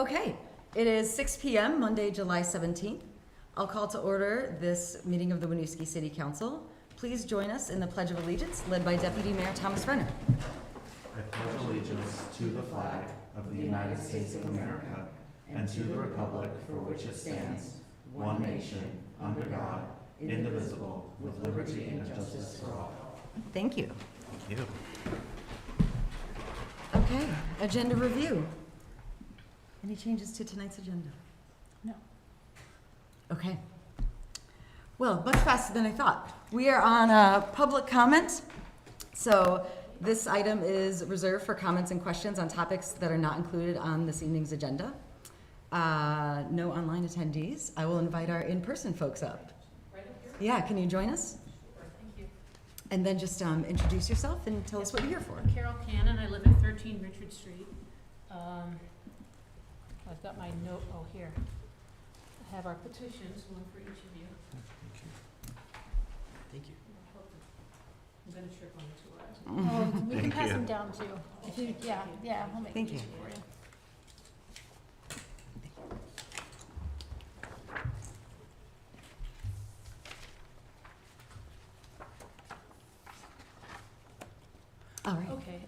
Okay, it is 6 p.m. Monday, July 17th. I'll call to order this meeting of the Winooski City Council. Please join us in the Pledge of Allegiance, led by Deputy Mayor Thomas Renner. I pledge allegiance to the flag of the United States of America and to the republic for which it stands, one nation, under God, indivisible, with liberty and justice for all. Thank you. Thank you. Okay, agenda review. Any changes to tonight's agenda? No. Okay. Well, much faster than I thought. We are on public comment. So this item is reserved for comments and questions on topics that are not included on this evening's agenda. No online attendees. I will invite our in-person folks up. Right up here? Yeah, can you join us? Sure, thank you. And then just introduce yourself and tell us what you're here for. Carol Cannon, I live at 13 Richard Street. I've got my note, here. I have our petitions, one for each of you. Thank you. I'm gonna trip on the two Oh, we can Thank pass you. them down too. If you, yeah, we'll make it Thank you. easy for you. All right. Okay,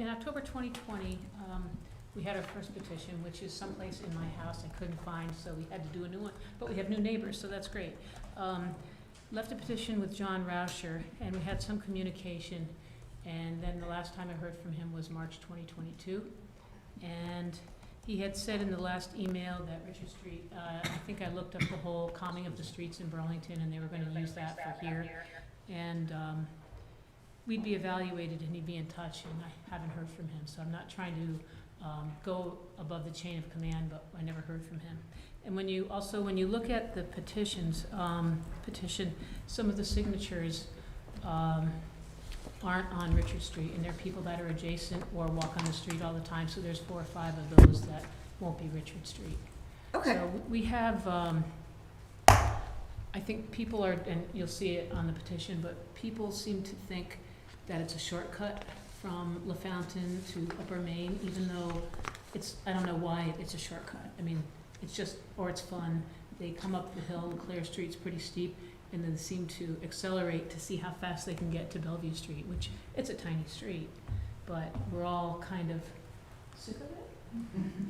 in October 2020, we had our first petition, which is someplace in my house I couldn't find, so we had to do a new one. But we have new neighbors, so that's great. Left a petition with John Rauscher, and we had some communication. And then the last time I heard from him was March 2022. And he had said in the last email that Richard Street, I think I looked up the whole calming of the streets in Burlington, and they were gonna use that for here. And we'd be evaluated and he'd be in touch, and I haven't heard from him. So I'm not trying to go above the chain of command, but I never heard from him. And when you look at the petitions, some of the signatures aren't on Richard Street, and they're people that are adjacent or walk on the street all the time, so there's 4 or 5 of those that won't be Richard Street. Okay. So we have, I think people are, and you'll see it on the petition, but people seem to think that it's a shortcut from LaFountain to Upper Main, even though I don't know why it's a shortcut. I mean, it's just, or it's fun. They come up the hill, Clare Street's pretty steep, and then seem to accelerate to see how fast they can get to Bellevue Street, which it's a tiny street, but we're all kind of sick of it.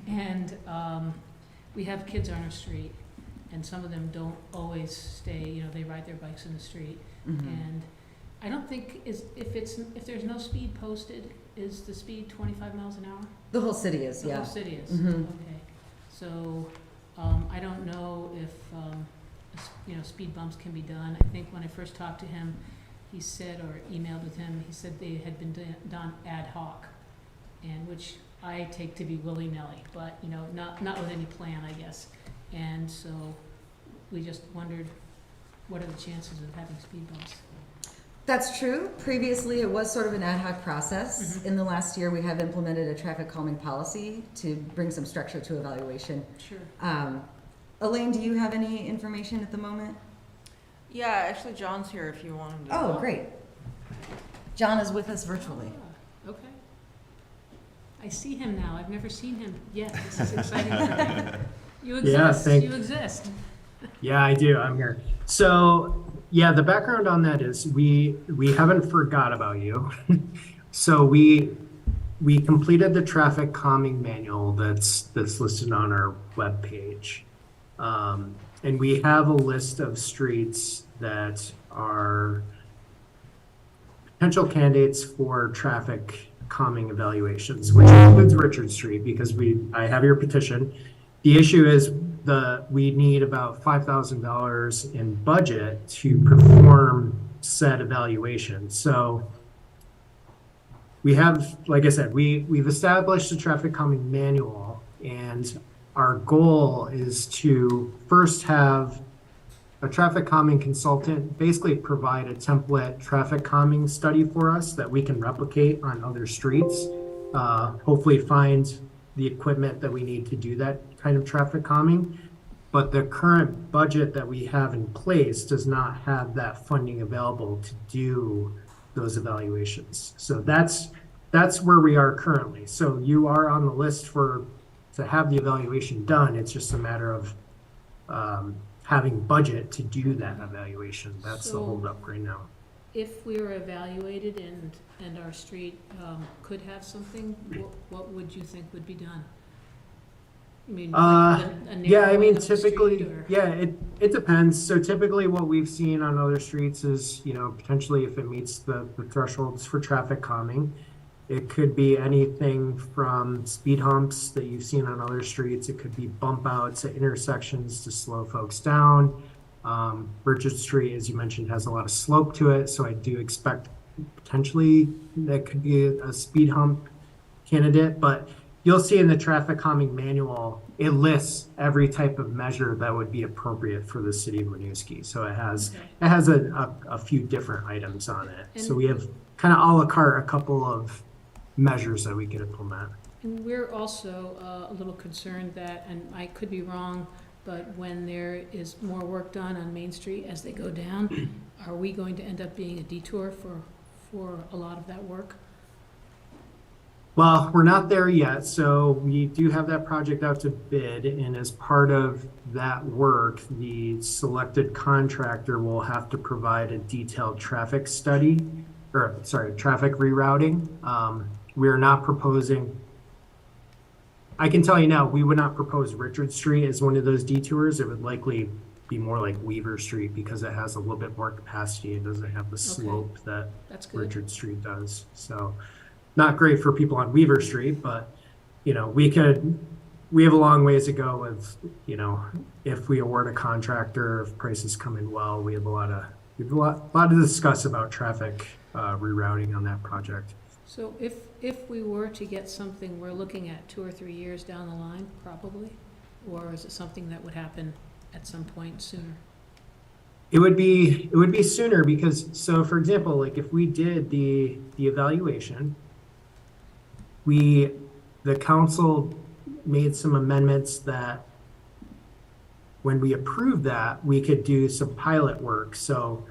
And we have kids on our street, and some of them don't always stay, they ride their bikes in the street. Mhm. And I don't think if there's no speed posted, is the speed 25 miles an hour? The whole city is, The yeah. whole city is, Mhm. okay. So, I don't know if, speed bumps can be done. I think when I first talked to him, he said, or emailed with him, he said they had been done ad hoc, and which I take to be willy-nilly, but, not with any plan, I guess. And so, we just wondered, what are the chances of having speed bumps? That's true. Previously, it was sort of an ad hoc process. Mhm. In the last year, we have implemented a traffic calming policy to bring some structure to evaluation. Sure. Elaine, do you have any information at the moment? Yeah, actually, John's here if you want him to. Oh, great. John is with us virtually. Ah, okay. I see him now. I've never seen him yet. This is exciting for me. You exist. You exist. Yeah, I do. I'm here. So, yeah, the background on that is we haven't forgot about you. So we completed the traffic calming manual that's listed on our webpage. And we have a list of streets that are potential candidates for traffic calming evaluations, which includes Richard Street, because I have your petition. The issue is we need about $5,000 in budget to perform said evaluation. So we have, like I said, we've established a traffic calming manual, and our goal is to first have a traffic calming consultant basically provide a template traffic calming study for us that we can replicate on other streets, hopefully find the equipment that we need to do that kind of traffic calming. But the current budget that we have in place does not have that funding available to do those evaluations. So that's where we are currently. So you are on the list for to have the evaluation done. It's just a matter of having budget to do that evaluation. That's the So- holdup right now. If we were evaluated and our street could have something, what would you think would be done? I mean, like a Yeah, I mean, narrowing of the street, typically, or- yeah, it depends. So typically what we've seen on other streets is, potentially if it meets the thresholds for traffic calming, it could be anything from speed humps that you've seen on other streets. It could be bump outs at intersections to slow folks down. Richard Street, as you mentioned, has a lot of slope to it, so I do expect potentially that could be a speed hump candidate, but you'll see in the traffic calming manual, it lists every type of measure that would be appropriate for the city of Winooski. So it has a few different items on it. So we have kind of a la carte a couple of measures that we could implement. And we're also a little concerned that, and I could be wrong, but when there is more work done on Main Street as they go down, are we going to end up being a detour for a lot of that work? Well, we're not there yet, so we do have that project out to bid, and as part of that work, the selected contractor will have to provide a detailed traffic study, traffic rerouting. We're not proposing, I can tell you now, we would not propose Richard Street as one of those detours. It would likely be more like Weaver Street because it has a little bit more capacity. It doesn't have the slope that That's good. Richard Street does. So not great for people on Weaver Street, but we have a long ways to go with, if we award a contractor, if prices come in well, we have a lot to discuss about traffic rerouting on that project. So if we were to get something, we're looking at 2 or 3 years down the line, probably? Or is it something that would happen at some point sooner? It would be sooner because, so for example, like if we did the evaluation, the council made some amendments that when we approved that, we could do some pilot work. So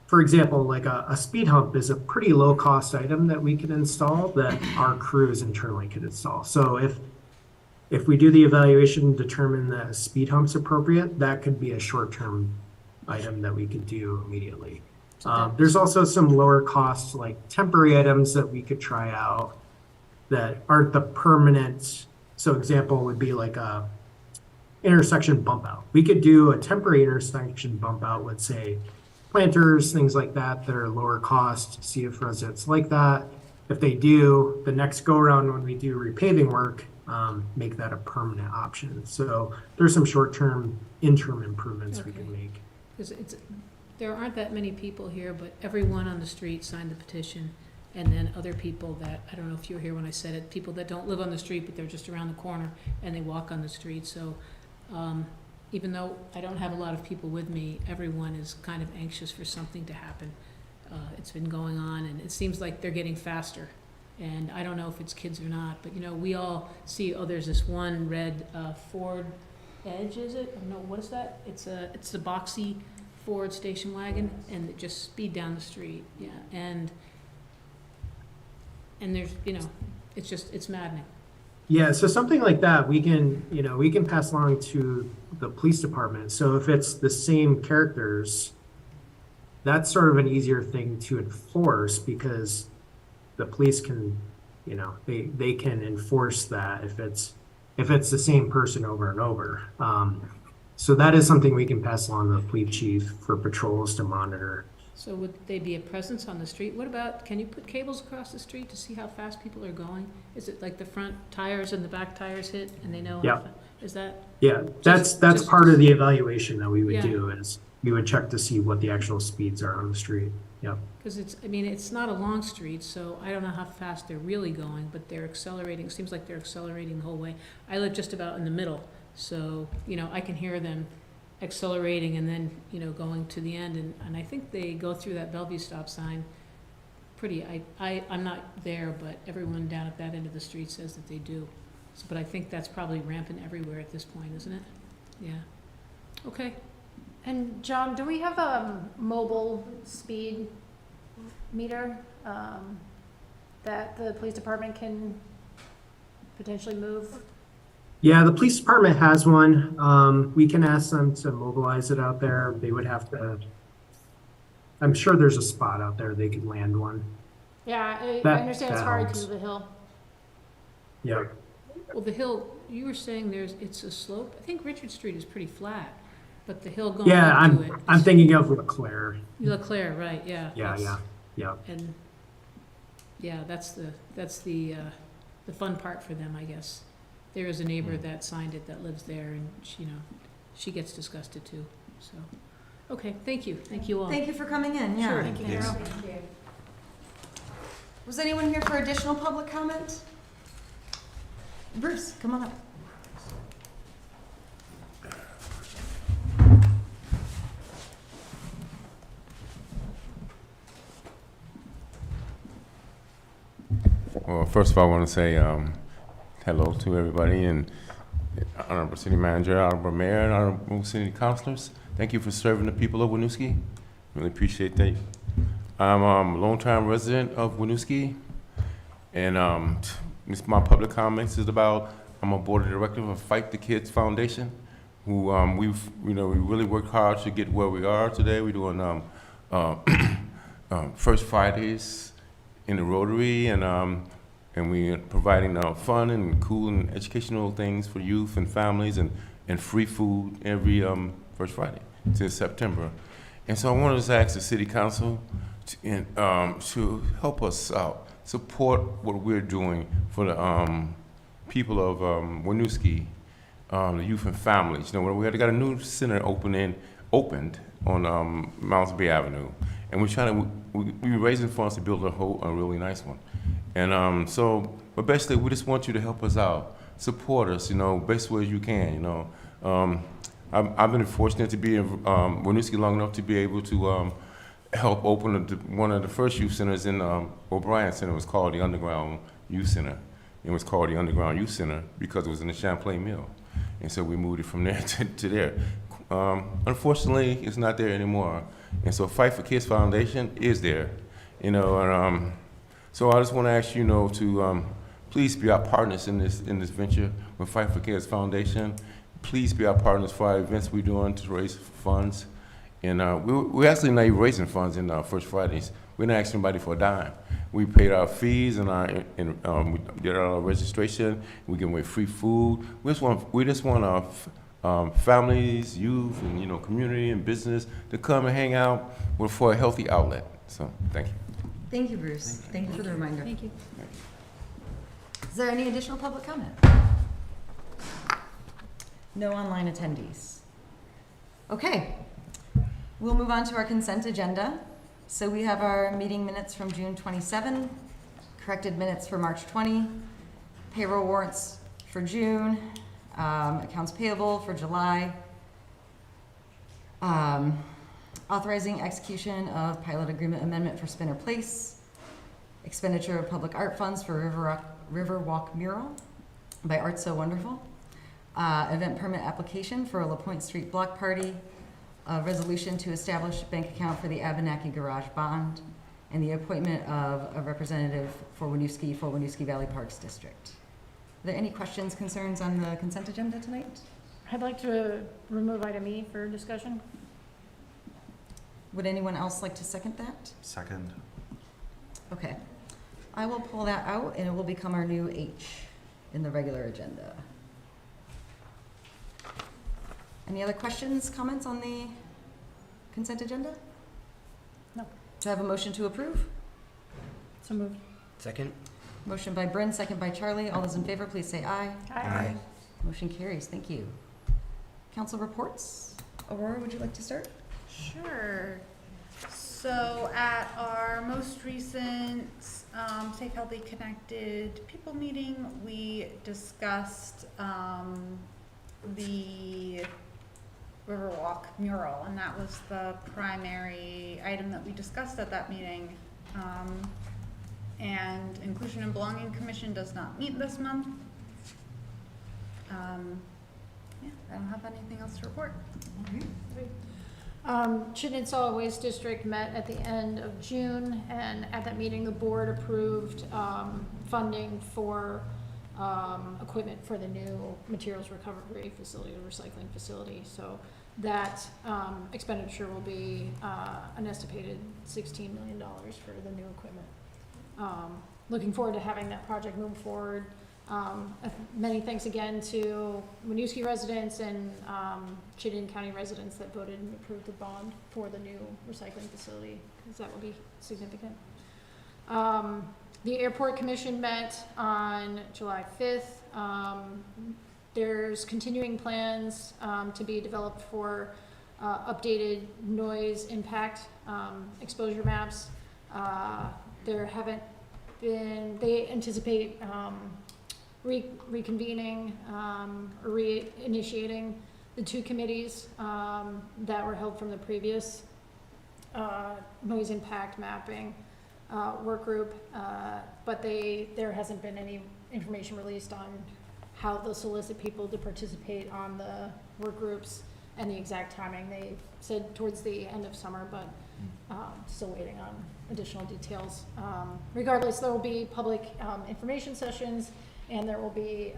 for example, like a speed hump is a pretty low cost item that we can install that our crews internally could install. So if we do the evaluation, determine that a speed hump's appropriate, that could be a short-term item that we could do immediately. There's also some lower cost, like temporary items that we could try out that aren't the permanent. So example would be like a intersection bump out. We could do a temporary intersection bump out with, say, planters, things like that are lower cost, see if residents like that. If they do, the next go around when we do repaving work, make that a permanent option. So there's some short-term interim improvements we can make. Because there aren't that many people here, but everyone on the street signed the petition. And then other people that, I don't know if you were here when I said it, people that don't live on the street, but they're just around the corner and they walk on the street. So even though I don't have a lot of people with me, everyone is kind of anxious for something to happen. It's been going on and it seems like they're getting faster. And I don't know if it's kids or not, but we all see, there's this one red Ford Edge, is it? No, what is that? It's the boxy Ford station wagon and it just speed down the street. Yeah, and there's, it's maddening. Yeah, so something like that, we can pass along to the police department. So if it's the same characters, that's sort of an easier thing to enforce because the police can, they can enforce that if it's the same person over and over. So that is something we can pass along to the police chief for patrols to monitor. So would they be a presence on the street? What about, can you put cables across the street to see how fast people are going? Is it like the front tires and the back tires hit and they know? Yeah. Is that? Yeah, that's just- part of the evaluation that we would Yeah. do is we would check to see what the actual speeds are on the street. Yep. Because it's not a long street, so I don't know how fast they're really going, but they're accelerating. Seems like they're accelerating the whole way. I live just about in the middle, so, I can hear them accelerating and then, going to the end. And I think they go through that Bellevue stop sign pretty, I'm not there, but everyone down at that end of the street says that they do. So, but I think that's probably rampant everywhere at this point, isn't it? Yeah. Okay. And John, do we have a mobile speed meter that the police department can potentially move? Yeah, the police department has one. We can ask them to mobilize it out there. They would have to, I'm sure there's a spot out there they could land one. Yeah, I That- understand it's that hard helps. because of the hill. Yeah. Well, the hill, you were saying it's a slope? I think Richard Street is pretty flat, but the hill going Yeah, up to it. I'm thinking of LeClaire. Leclerc, right, yeah. Yeah, that's- yeah. And, yeah, that's the fun part for them, I guess. There is a neighbor that signed it that lives there, and she gets disgusted too, so. Okay, thank you all. Thank you for coming in, yeah. Sure. Thank you, Yes. Carol. Was anyone here for additional public comment? Bruce, come on up. Well, first of all, I want to say hello to everybody, and Honorable City Manager, Honorable Mayor, and Honorable City Councilors. Thank you for serving the people of Winooski. Really appreciate that. I'm a longtime resident of Winooski, and my public comments is about I'm a board of directors of Fight the Kids Foundation, who we really worked hard to get where we are today. We're doing First Fridays in the Rotary, and we are providing fun and cool and educational things for youth and families, and free food every First Friday till September. And so I wanted to ask the City Council to help us out, support what we're doing for the people of Winooski, the youth and families. We got a new center opened on Mounds Bay Avenue, and we're raising funds to build a really nice one. And but basically, we just want you to help us out, support us, best way you can. I've been fortunate to be in Winooski long enough to be able to help open one of the first youth centers in O'Brien Center. It was called the Underground Youth Center. It was called the Underground Youth Center because it was in the Champlain Mill, and so we moved it from there to there. Unfortunately, it's not there anymore, and so Fight for Kids Foundation is there, and so I just want to ask you, to please be our partners in this venture with Fight for Kids Foundation. Please be our partners for our events we're doing to raise funds, and we're actually not even raising funds in First Fridays. We're not asking anybody for a dime. We paid our fees and we did our registration. We give away free food. We just want our families, youth, and community and business to come and hang out for a healthy outlet. So thank you. Thank you, Bruce. Thank you for the reminder. Thank you. Is there any additional public comment? No online attendees. Okay, we'll move on to our consent agenda. So we have our meeting minutes from June 27, corrected minutes for March 20, payroll warrants for June, accounts payable for July, authorizing execution of pilot agreement amendment for Spinner Place, expenditure of public art funds for Riverwalk mural by Art So Wonderful, event permit application for a LaPointe Street block party, a resolution to establish a bank account for the Abenaki Garage Bond, and the appointment of a representative for Winooski Valley Parks District. Are there any questions, concerns on the consent agenda tonight? I'd like to remove item E for discussion. Would anyone else like to second that? Second. Okay. I will pull that out, and it will become our new H in the regular agenda. Any other questions, comments on the consent agenda? No. Do I have a motion to approve? So moved. Second? Motion by Bryn, second by Charlie. All those in favor, please say aye. Aye. Motion carries. Thank you. Council reports. Aurora, would you like to start? Sure. So at our most recent Safe, Healthy, Connected People meeting, we discussed the Riverwalk mural, and that was the primary item that we discussed at that meeting. And Inclusion and Belonging Commission does not meet this month. Yeah, I don't have anything else to report. Chittenden Solid Waste District met at the end of June, and at that meeting, the board approved funding for equipment for the new materials recovery facility, or recycling facility. So that expenditure will be an estimated $16 million for the new equipment. Looking forward to having that project move forward. Many thanks again to Winooski residents and Chittenden County residents that voted and approved the bond for the new recycling facility, because that will be significant. The Airport Commission met on July 5th. There's continuing plans to be developed for updated noise impact exposure maps. There haven't been, they anticipate reconvening or reinitiating the two committees that were held from the previous noise impact mapping work group, but there hasn't been any information released on how they'll solicit people to participate on the work groups and the exact timing. They said towards the end of summer, but still waiting on additional details. Regardless, there will be public information sessions, and there will be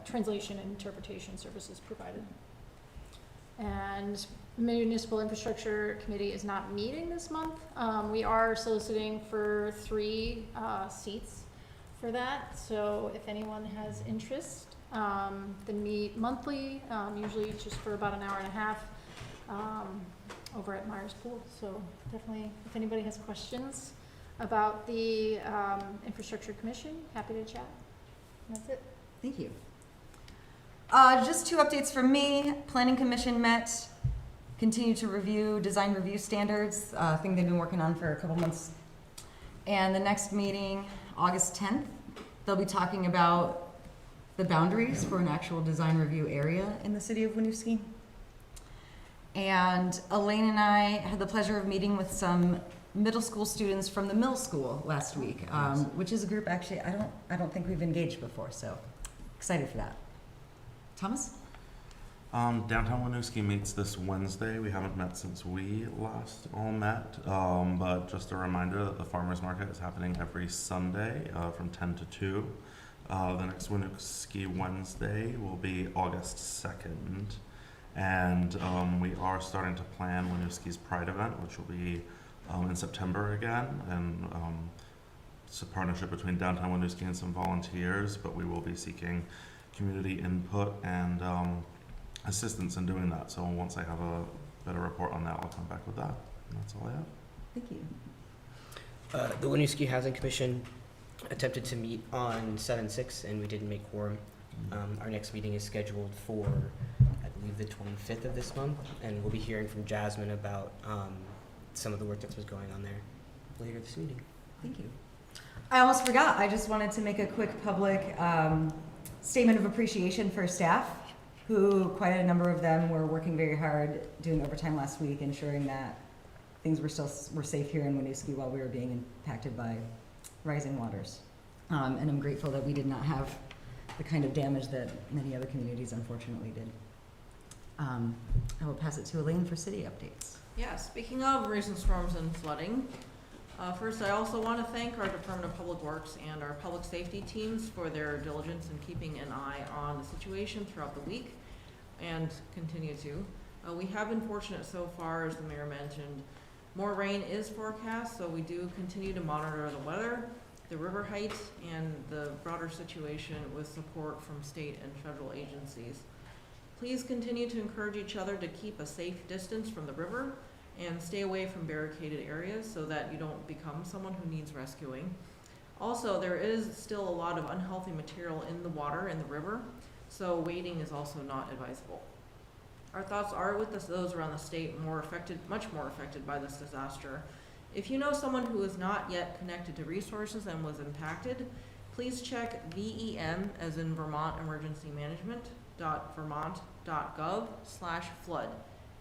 translation and interpretation services provided. And Municipal Infrastructure Committee is not meeting this month. We are soliciting for 3 seats for that. So if anyone has interest, they meet monthly, usually just for about an hour and a half over at Myers Pool. So definitely, if anybody has questions about the Infrastructure Commission, happy to chat. And that's it. Thank you. Just 2 updates from me. Planning Commission met, continue to review design review standards, thing they've been working on for a couple months. And the next meeting, August 10th, they'll be talking about the boundaries for an actual design review area in the city of Winooski. And Elaine and I had the pleasure of meeting with some middle school students from the middle school last week, which is a group actually I don't think we've engaged before, so excited for that. Thomas? Downtown Winooski meets this Wednesday. We haven't met since we last all met, but just a reminder that the farmers market is happening every Sunday from 10 to 2. The next Winooski Wednesday will be August 2nd, and we are starting to plan Winooski's Pride event, which will be in September again, and it's a partnership between Downtown Winooski and some volunteers, but we will be seeking community input and assistance in doing that. So once I have a better report on that, I'll come back with that. And that's all I have. Thank you. The Winooski Housing Commission attempted to meet on 7/6, and we didn't make quorum. Our next meeting is scheduled for, I believe, the 25th of this month, and we'll be hearing from Jasmine about some of the work that was going on there later this meeting. Thank you. I almost forgot. I just wanted to make a quick public statement of appreciation for staff, who quite a number of them were working very hard doing overtime last week, ensuring that things were safe here in Winooski while we were being impacted by rising waters. And I'm grateful that we did not have the kind of damage that many other communities unfortunately did. I will pass it to Elaine for city updates. Yeah, speaking of recent storms and flooding, first I also want to thank our Department of Public Works and our public safety teams for their diligence in keeping an eye on the situation throughout the week and continue to. We have been fortunate so far, as the mayor mentioned. More rain is forecast, so we do continue to monitor the weather, the river height, and the broader situation with support from state and federal agencies. Please continue to encourage each other to keep a safe distance from the river and stay away from barricaded areas so that you don't become someone who needs rescuing. Also, there is still a lot of unhealthy material in the water in the river, so wading is also not advisable. Our thoughts are with those around the state much more affected by this disaster. If you know someone who is not yet connected to resources and was impacted, please check VEM, as in Vermont Emergency Management, .vermont.gov/flood.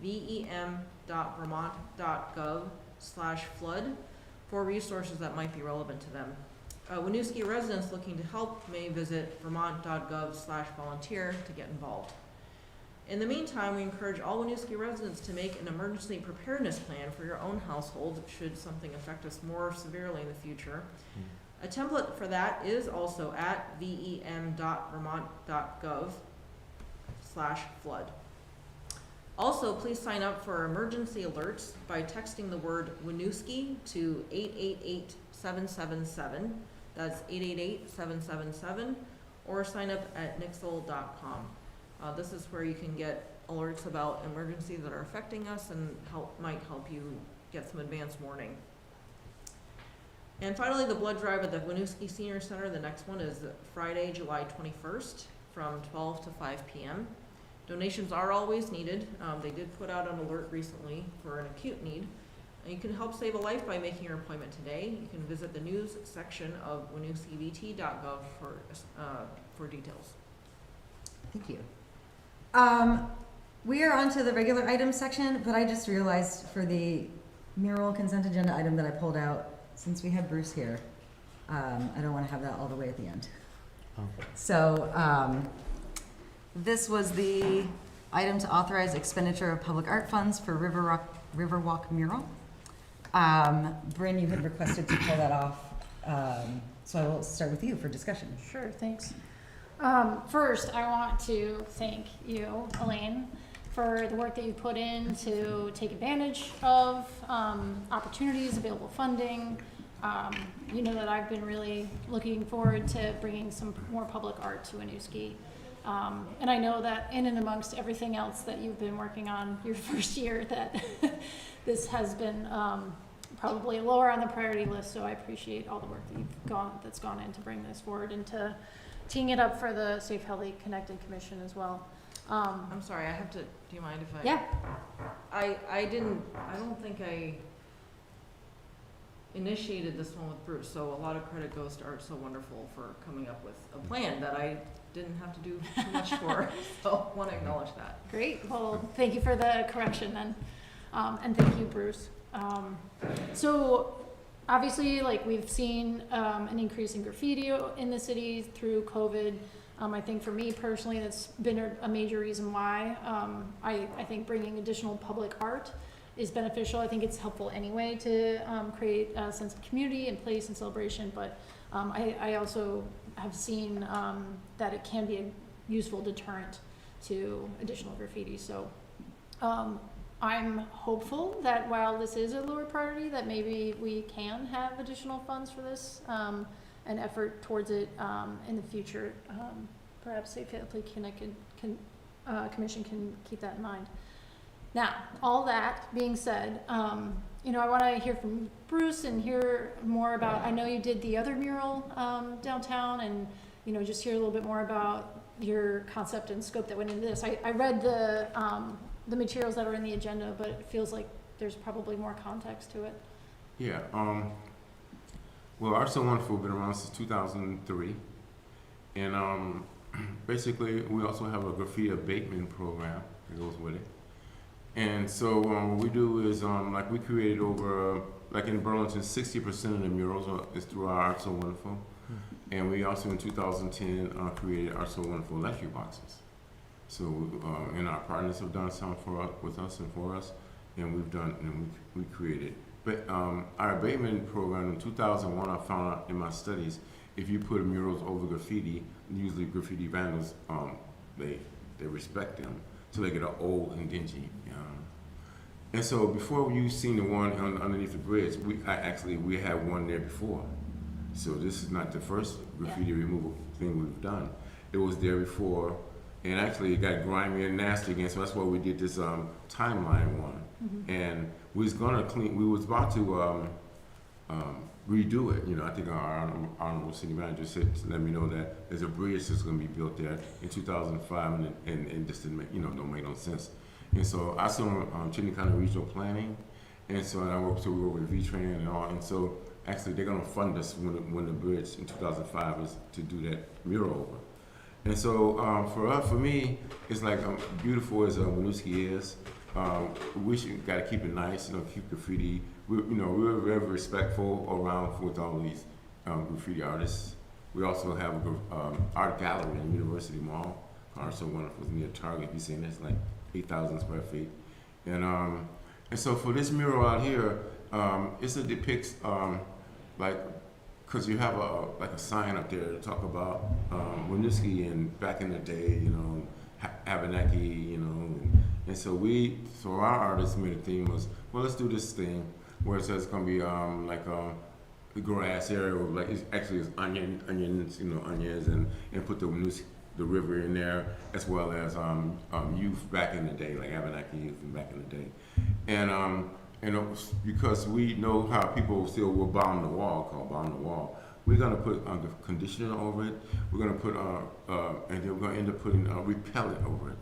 VEM.vermont.gov/flood for resources that might be relevant to them. Winooski residents looking to help may visit vermont.gov/volunteer to get involved. In the meantime, we encourage all Winooski residents to make an emergency preparedness plan for your own household should something affect us more severely in the future. A template for that is also at vem.vermont.gov/flood. Also, please sign up for emergency alerts by texting the word Winooski to 888-777. That's 888-777, or sign up at nixle.com. This is where you can get alerts about emergencies that are affecting us and might help you get some advance warning. And finally, the blood drive at the Winooski Senior Center. The next one is Friday, July 21st from 12 to 5 p.m. Donations are always needed. They did put out an alert recently for an acute need. You can help save a life by making your appointment today. You can visit the news section of winooskivt.gov for details. Thank you. We are on to the regular items section, but I just realized for the mural consent agenda item that I pulled out, since we have Bruce here, I don't want to have that all the way at the end. So this was the item to authorize expenditure of public art funds for Riverwalk mural. Bryn, you had requested to pull that off, so I will start with you for discussion. Sure, thanks. First, I want to thank you, Elaine, for the work that you put in to take advantage of opportunities, available funding. You know that I've been really looking forward to bringing some more public art to Winooski. And I know that in and amongst everything else that you've been working on your first year, that this has been probably lower on the priority list, so I appreciate all the work that that's gone in to bring this forward and to teeing it up for the Safe, Healthy, Connected Commission as well. I'm sorry, I have to, do you mind if I? Yeah. I don't think I initiated this one with Bruce, so a lot of credit goes to Art So Wonderful for coming up with a plan that I didn't have to do too much for, so I want to acknowledge that. Great, well, thank you for the correction then, and thank you, Bruce. So obviously, like, we've seen an increase in graffiti in the city through COVID. I think for me personally, that's been a major reason why. I think bringing additional public art is beneficial. I think it's helpful anyway to create a sense of community and place and celebration, but I also have seen that it can be a useful deterrent to additional graffiti. So I'm hopeful that while this is a lower priority, that maybe we can have additional funds for this and effort towards it in the future. Perhaps Safe, Healthy, Connected Commission can keep that in mind. Now, all that being said, you know, I want to hear from Bruce and hear more about, I know you did the other mural downtown, and, you know, just hear a little bit more about your concept and scope that went into this. I read the materials that are in the agenda, but it feels like there's probably more context to it. Yeah, well, Art So Wonderful been around since 2003, and basically we also have a graffiti abatement program that goes with it. And so what we do is, like, we created over, like in Burlington, 60% of the murals is through our Art So Wonderful. And we also in 2010 created Art So Wonderful electric boxes. So, and our partners have done some with us and for us, and we've done, and we created. But our abatement program in 2001, I found out in my studies, if you put murals over graffiti, usually graffiti vandals, they respect them, so they get an old and dingy. And so before you seen the one underneath the bridge, we had one there before. So this is not the first graffiti removal thing we've done. It was there before. And actually it got grimy and nasty again, so that's why we did this timeline one. And we was about to redo it. You know, I think our honorable city manager said, let me know that there's a bridge that's gonna be built there in 2005, and this didn't make, don't make no sense. And so I saw Chittenden County Regional Planning, and so I worked with V-Tran and all, and so actually they're gonna fund us when the bridge in 2005 is to do that mural over. And so for me, it's like beautiful as Winooski is. We got to keep it nice, keep graffiti. We're very respectful around with all these graffiti artists. We also have an art gallery in University Mall. Art So Wonderful near Target. You've seen it's like 8,000 square feet. And so for this mural out here, it depicts like because you have like a sign up there to talk about Winooski and back in the day, you know, Abenaki, you know, and so our artists made a theme was, well, let's do this thing where it says it's gonna be the grass area, like it's actually onions, you know, onions, and put the Winooski, the river in there, as well as youth back in the day, like Abenaki youth back in the day, and because we know how people still will bomb the wall, we're gonna put conditioner over it. We're gonna put and then we're gonna end up putting repellent over it.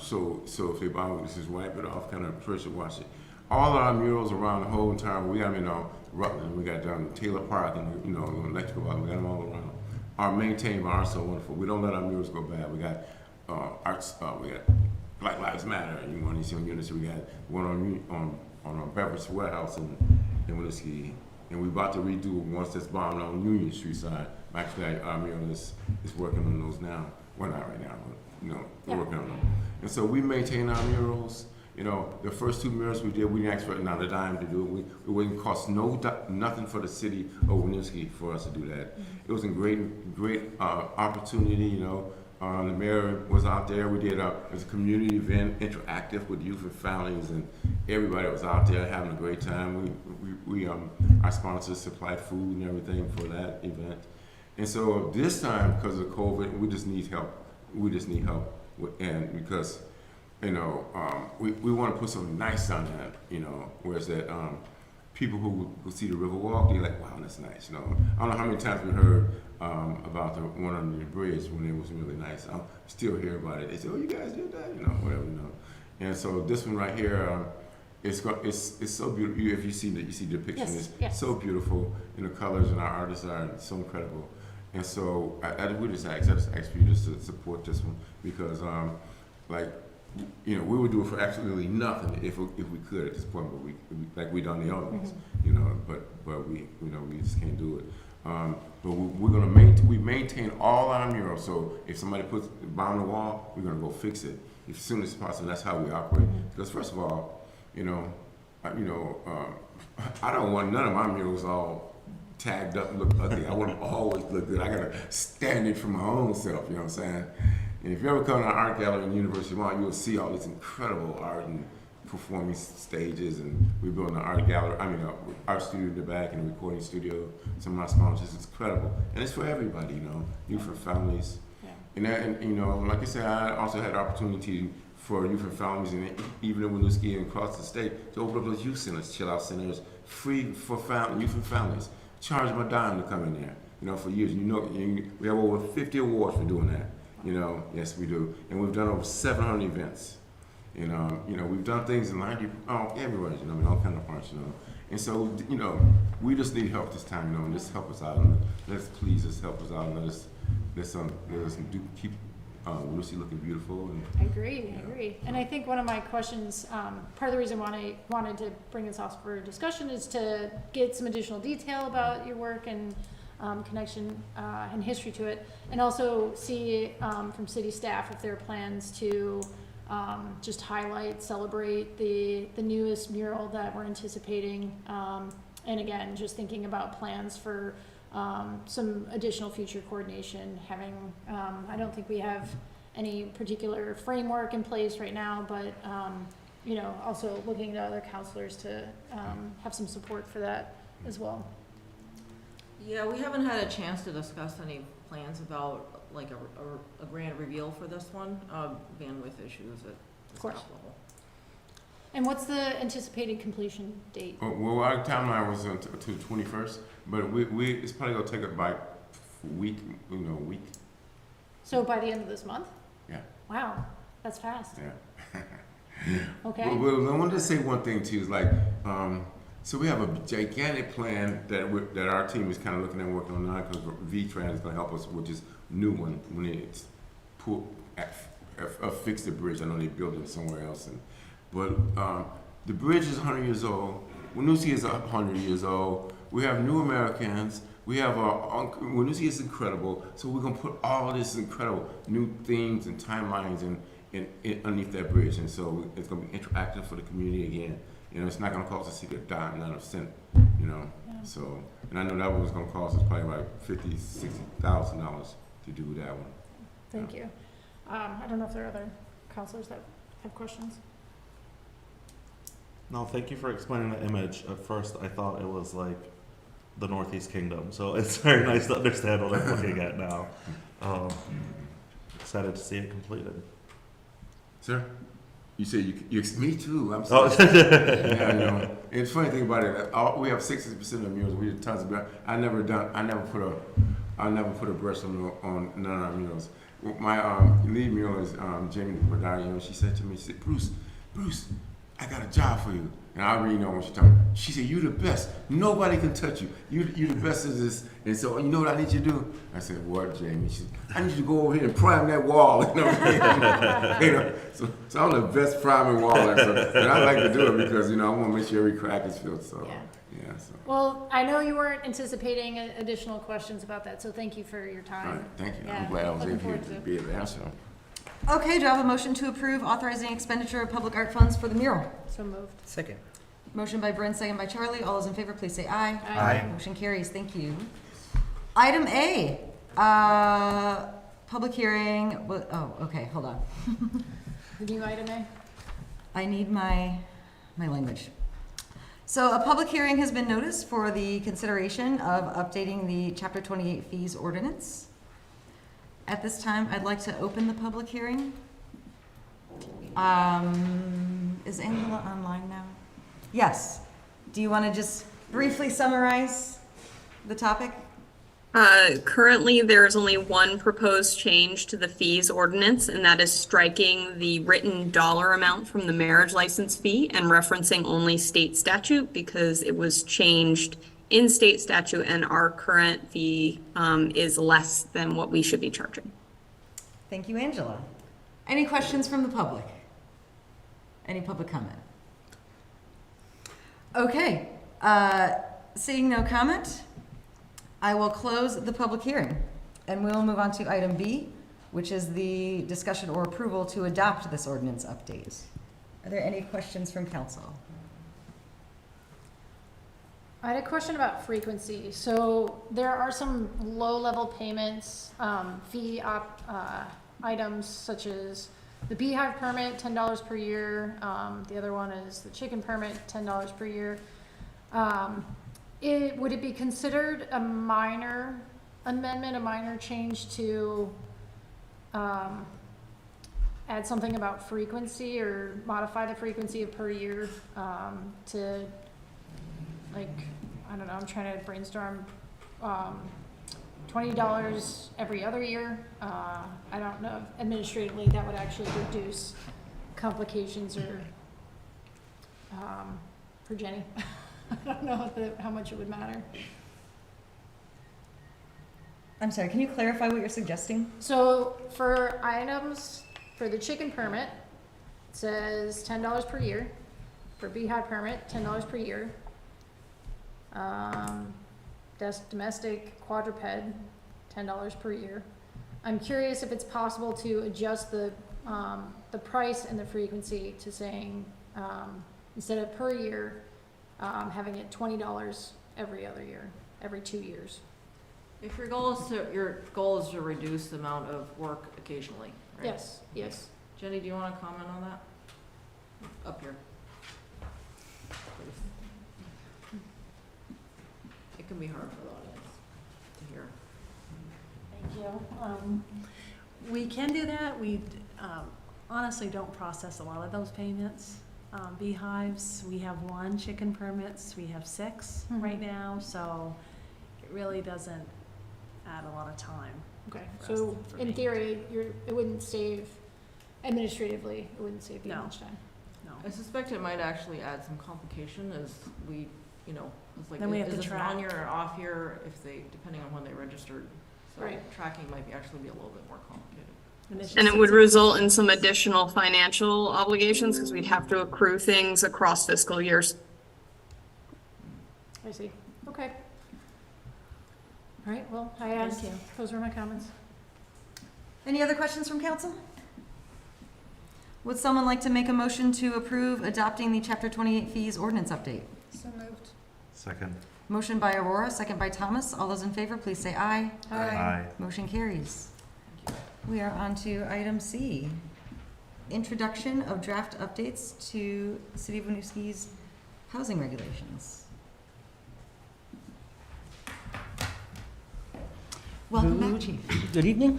So if they bomb it, just wipe it off, kind of pressure wash it. All our murals around the whole entire, we got them in Rutland, we got down Taylor Park, and you know, Electrical, we got them all around. Are maintained by are so wonderful. We don't let our murals go bad. We got arts. We got Black Lives Matter. And you want to see on Unity. We got one on our Beverage Warehouse in Winooski, and we're about to redo once that's bombed on Union Street side. Actually, our mural is working on those now. Well, not right now, but you know, we're working on them. And so we maintain our murals. You know, the first 2 murals we did, we didn't ask for not a dime to do it. It wouldn't cost nothing for the city of Winooski for us to do that. It was a great opportunity. You know, the mayor was out there. We did it was a community event, interactive with youth and families, and everybody was out there having a great time. We our sponsors supplied food and everything for that event. And so this time, because of COVID, we just need help. And because, you know, we want to put something nice on that, you know, whereas that people who see the river walk, they're like, wow, that's nice, you know. I don't know how many times we heard about the one under the bridge when it was really nice. I still hear about it. They say, oh, you guys did that, you know, whatever, you know. And so this one right here, it's so beautiful. If you see the depiction, it's so beautiful, and the colors and our artists are so incredible. And so we just ask for you just to support this one because, like, you know, we would do it for absolutely nothing if we could at this point, but we like we done the other ones, you know. But we, you know, we just can't do it. But we're gonna maintain all our murals. So if somebody puts bomb the wall, we're gonna go fix it as soon as possible. That's how we operate. Because first of all, I don't want none of my murals all tagged up and look ugly. I want them always look good. I gotta stand it for my own self. You know what I'm saying? And if you ever come to an art gallery in the University Mall, you will see all this incredible art and performing stages, and we're building an art gallery, art studio in the back and a recording studio. Some of my sponsors, it's incredible. And it's for everybody, you know, youth and families. Yeah. And you know, like I said, I also had the opportunity for youth and families, and even in Winooski and across the state, to open up those youth centers, chill out centers, free for youth and families. Charge them a dime to come in there, you know, for years. You know, we have over 50 awards for doing that. You know, yes, we do. And we've done over 700 events. And, you know, we've done things in everywhere, you know, in all kind of parts, you know. And so, you know, we just need help this time, you know, and just help us out. And let's please just help us out and let us keep Lucy looking beautiful. And, I agree. And I think one of my questions, part of the reason why I wanted to bring this off for discussion is to get some additional detail about your work and connection and history to it, and also see from city staff if there are plans to just highlight, celebrate the newest mural that we're anticipating, and again, just thinking about plans for some additional future coordination. I don't think we have any particular framework in place right now, but you know, also looking to other counselors to have some support for that as well. Yeah, we haven't had a chance to discuss any plans about like a grand reveal for this one. Bandwidth issues at the staff level. And what's the anticipated completion date? Well, our timeline was to the 21st, but it's probably gonna take it by week. So by the end of this month? Yeah. Wow, that's fast. Yeah. Okay. Well, I wanted to say one thing too. Is like, so we have a gigantic plan that our team is kind of looking at working on now, because V-Trans is going to help us with this new one when it's fix the bridge. I know they're building it somewhere else, but the bridge is 100 years old. Winooski is 100 years old. We have new Americans. We have Winooski is incredible. So we're going to put all of this incredible new themes and timelines in underneath that bridge, and so it's going to be interactive for the community again. You know, it's not going to cost the city a dime, not a cent. You know, so And I know that one was gonna cost us probably like $50,000-$60,000 to do that one. Thank you. I don't know if there are other counselors that have questions. No, thank you for explaining the image. At first, I thought it was like the Northeast Kingdom, so it's very nice to understand what I'm looking at now. Excited to see it completed. Sir? You said me too. I'm Oh. sorry. Yeah, you know, it's funny thing about it. We have 60% of murals. We do tons of. I never put a brush on none of our murals. My lead mural is Jamie Bernard. You know, she said to me, she said, Bruce, I got a job for you. And I already know what she's talking about. She said, "You're the best. Nobody can touch you. You're the best at this." And so, you know what I need you to do? I said, "What, Jamie?" She said, "I need you to go over here and prime that wall." You know, you know? So I'm the best priming waller. So, and I like to do it because, you know, I want to make sure every crack is filled. So, yeah. So. Well, I know you weren't anticipating additional questions about that, so thank you for your time. All right, thank you. Yeah, I'm glad I was looking able forward to to be able to answer them. Okay, do I have a motion to approve authorizing expenditure of public art funds for the mural? So moved. Second. Motion by Bryn, second by Charlie. All those in favor, please say aye. Aye. Motion carries. Thank you. Item A, public hearing. Oh, okay, hold on. The new item A? I need my language. So a public hearing has been noticed for the consideration of updating the Chapter 28 fees ordinance. At this time, I'd like to open the public hearing. Is Angela online now? Yes. Do you want to just briefly summarize the topic? Currently, there is only one proposed change to the fees ordinance, and that is striking the written dollar amount from the marriage license fee and referencing only state statute because it was changed in state statute and our current fee is less than what we should be charging. Thank you, Angela. Any questions from the public? Any public comment? Okay, seeing no comment, I will close the public hearing and we'll move on to item B, which is the discussion or approval to adopt this ordinance update. Are there any questions from council? I had a question about frequency. So there are some low-level payments, fee items such as the beehive permit, $10 per year. The other one is the chicken permit, $10 per year. Would it be considered a minor amendment, a minor change to add something about frequency or modify the frequency of per year to, like, I don't know, I'm trying to brainstorm, $20 every other year. I don't know if administratively that would actually reduce complications or, for Jenny. I don't know how much it would matter. I'm sorry, can you clarify what you're suggesting? So for items, for the chicken permit, it says $10 per year. For beehive permit, $10 per year. Domestic quadruped, $10 per year. I'm curious if it's possible to adjust the price and the frequency to saying, instead of per year, having it $20 every other year, every 2 years. If your goal is to reduce the amount of work occasionally, right? Yes, yes. Jenny, do you want to comment on that? Up here. It can be hard for the audience to hear. Thank you. We can do that. We honestly don't process a lot of those payments. Beehives, we have 1. Chicken permits, we have 6 right now. So it really doesn't add a lot of time. Okay, for so us- for in me. theory, it wouldn't save, administratively, it wouldn't save you No. much time. No. I suspect it might actually add some complication as we, it's like, Then we have is to this an track. on year or off year depending on when they registered. So Right. tracking might actually be a little bit more complicated. And it would result in some additional financial obligations because we'd have to accrue things across fiscal years. I see, okay. All right, well, I asked, Thank you. those were my comments. Any other questions from council? Would someone like to make a motion to approve adopting the Chapter 28 fees ordinance update? So moved. Second. Motion by Aurora, second by Thomas. All those in favor, please say aye. Aye. Motion carries. We are on to item C. Introduction of draft updates to City of Winooski's housing regulations. Welcome back, Chief. Good evening.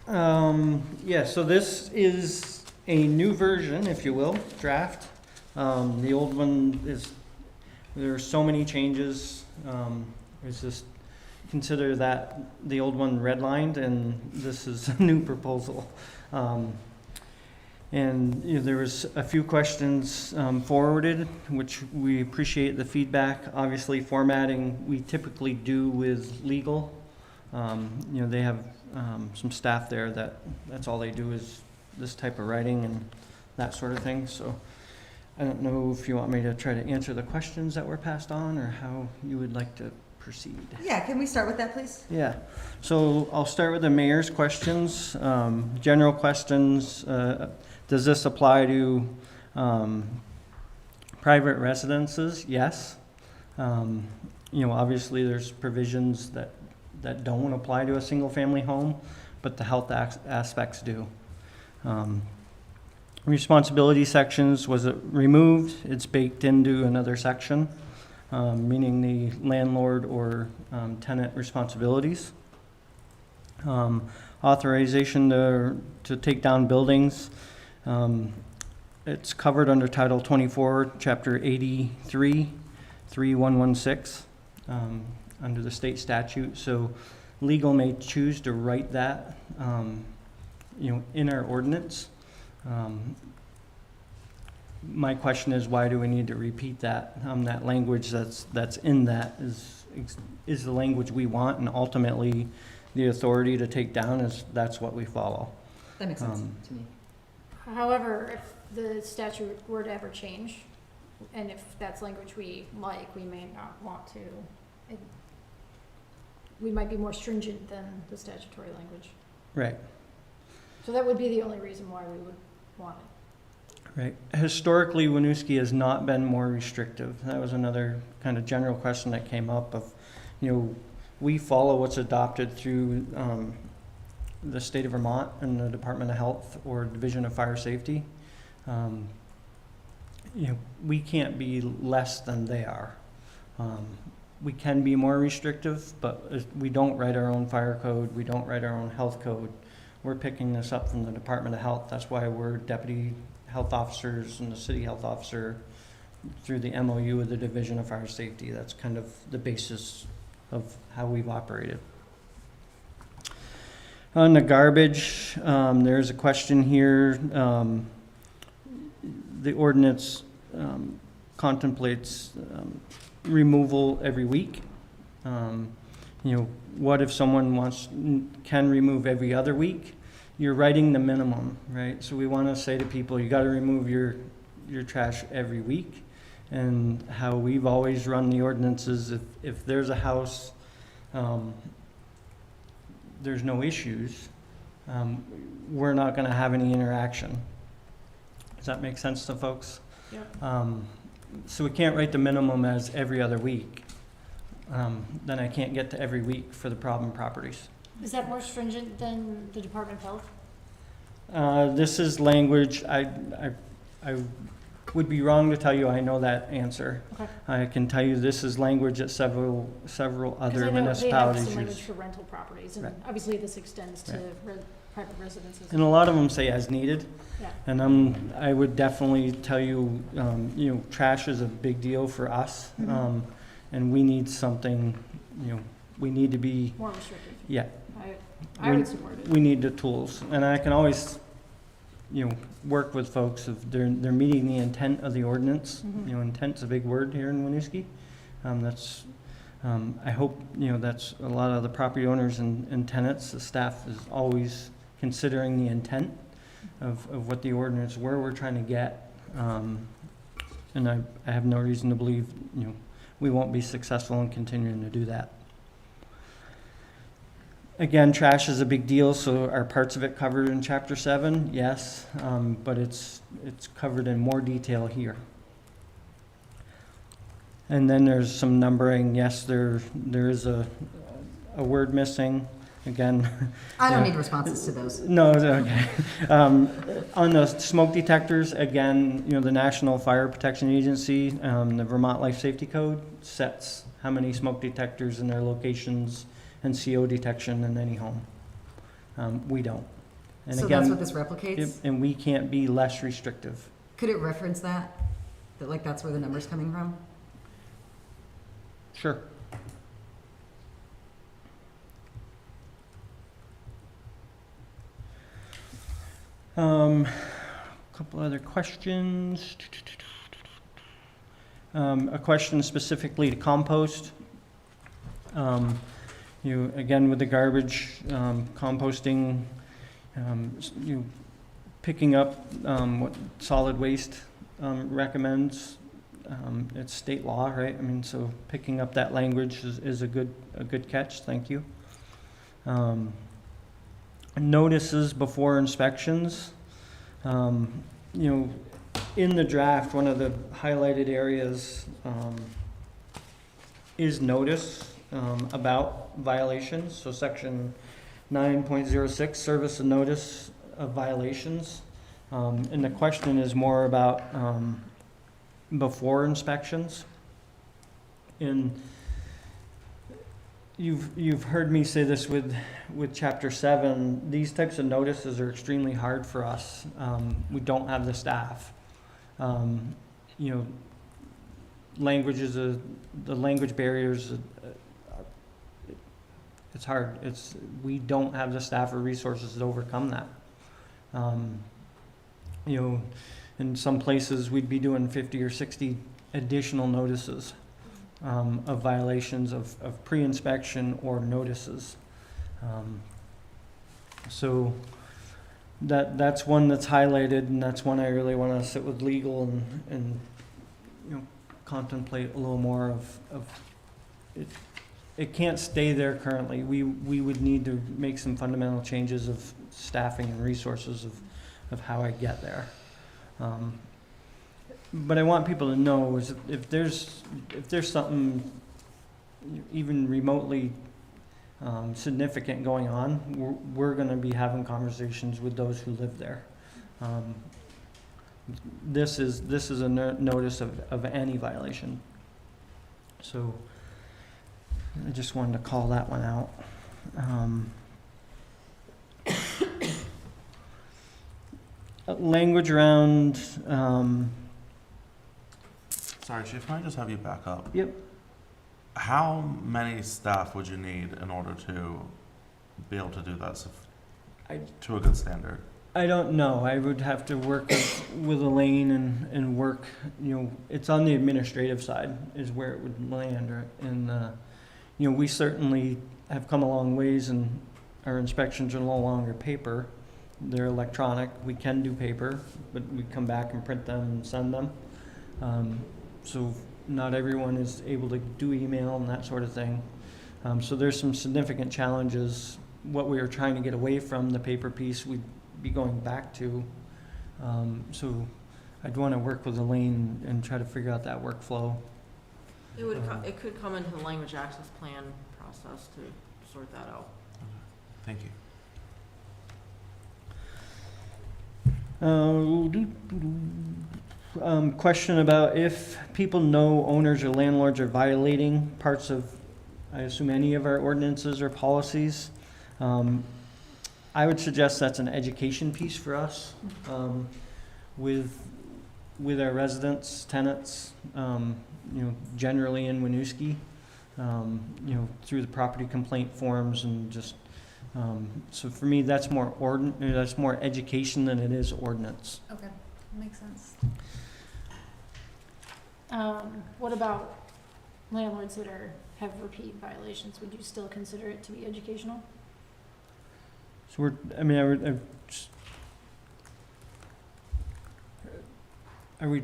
Yeah, so this is a new version, if you will, draft. The old one is, there are so many changes. It's just, consider that the old one redlined and this is a new proposal. And there was a few questions forwarded, which we appreciate the feedback. Obviously, formatting we typically do with legal. They have some staff there that's all they do is this type of writing and that sort of thing. So I don't know if you want me to try to answer the questions that were passed on or how you would like to proceed. Yeah, can we start with that, please? Yeah, so I'll start with the mayor's questions. General questions, does this apply to private residences? Yes. Obviously there's provisions that don't apply to a single family home, but the health aspects do. Responsibility sections, was it removed? It's baked into another section, meaning the landlord or tenant responsibilities. Authorization to take down buildings. It's covered under Title 24, Chapter 83, 3116, under the state statute. So legal may choose to write that, in our ordinance. My question is, why do we need to repeat that? That language that's in that is the language we want, and ultimately the authority to take down that's what we follow. That makes sense to me. However, if the statute were to ever change, and if that's language we like, we may not want to. We might be more stringent than the statutory language. Right. So that would be the only reason why we would want it. Right. Historically, Winooski has not been more restrictive. That was another kind of general question that came up of, we follow what's adopted through the state of Vermont and the Department of Health or Division of Fire Safety. We can't be less than they are. We can be more restrictive, but we don't write our own fire code. We don't write our own health code. We're picking this up from the Department of Health. That's why we're deputy health officers and the city health officer through the MOU with the Division of Fire Safety. That's kind of the basis of how we've operated. On the garbage, there's a question here. The ordinance contemplates removal every week. What if someone can remove every other week? You're writing the minimum, right? So we want to say to people, you got to remove your trash every week. And how we've always run the ordinances, if there's a house, there's no issues, we're not going to have any interaction. Does that make sense to folks? Yeah. So we can't write the minimum as every other week. Then I can't get to every week for the problem properties. Is that more stringent than the Department of Health? This is language, I would be wrong to tell you I know that answer. Okay. I can tell you this is language that several other Because I know municipalities they have some use. language for rental properties, and Right. obviously this extends to Right. private residences. And a lot of them say as needed. Yeah. And I would definitely tell you, trash is a big deal for us. Mhm. And we need something, we need to be, More restrictive. yeah, I would support it. we need the tools. And I can always, work with folks if they're meeting the intent of the ordinance. Mhm. Intent's a big word here in Winooski. I hope, that's a lot of the property owners and tenants, the staff is always considering the intent of what the ordinance, where we're trying to get. And I have no reason to believe, we won't be successful in continuing to do that. Again, trash is a big deal, so are parts of it covered in Chapter 7? Yes, but it's covered in more detail here. And then there's some numbering. Yes, there is a word missing. Again, I don't yeah. need responses to those. No, it's okay. On the smoke detectors, again, the National Fire Protection Agency, the Vermont Life Safety Code sets how many smoke detectors in their locations and CO detection in any home. We don't. And So again, that's what this replicates? and we can't be less restrictive. Could it reference that? That like that's where the number's coming from? Sure. Couple other questions. A question specifically to compost. Again, with the garbage, composting, picking up what solid waste recommends. It's state law, right? I mean, so picking up that language is a good catch. Thank you. Notices before inspections. In the draft, one of the highlighted areas is notice about violations. So section 9.06, service and notice of violations. And the question is more about before inspections. And you've heard me say this with chapter 7. These types of notices are extremely hard for us. We don't have the staff. The language barriers. It's hard. We don't have the staff or resources to overcome that. In some places we'd be doing 50 or 60 additional notices of violations of pre-inspection or notices. So that's one that's highlighted, and that's one I really want to sit with legal and contemplate a little more of it. It can't stay there currently. We would need to make some fundamental changes of staffing and resources of how I get there. But I want people to know is if there's something even remotely significant going on, we're going to be having conversations with those who live there. This is a notice of any violation. So I just wanted to call that one out. Language around. Sorry, Chief, can I just have you back up? Yep. How many staff would you need in order to be able to do that to a good standard? I don't know. I would have to work with Elaine and work, it's on the administrative side is where it would land. Right? And, we certainly have come a long ways, and our inspections are no longer paper. They're electronic. We can do paper, but we come back and print them and send them. So not everyone is able to do email and that sort of thing. So there's some significant challenges. What we were trying to get away from, the paper piece, we'd be going back to. So I'd want to work with Elaine and try to figure out that workflow. It could come into the language access plan process to sort that out. Thank you. Question about if people know owners or landlords are violating parts of, I assume, any of our ordinances or policies. I would suggest that's an education piece for us with our residents, tenants, generally in Winooski, through the property complaint forms and just. So for me, that's more education than it is ordinance. Okay, makes sense. What about landlords that have repeat violations? Would you still consider it to be educational? So are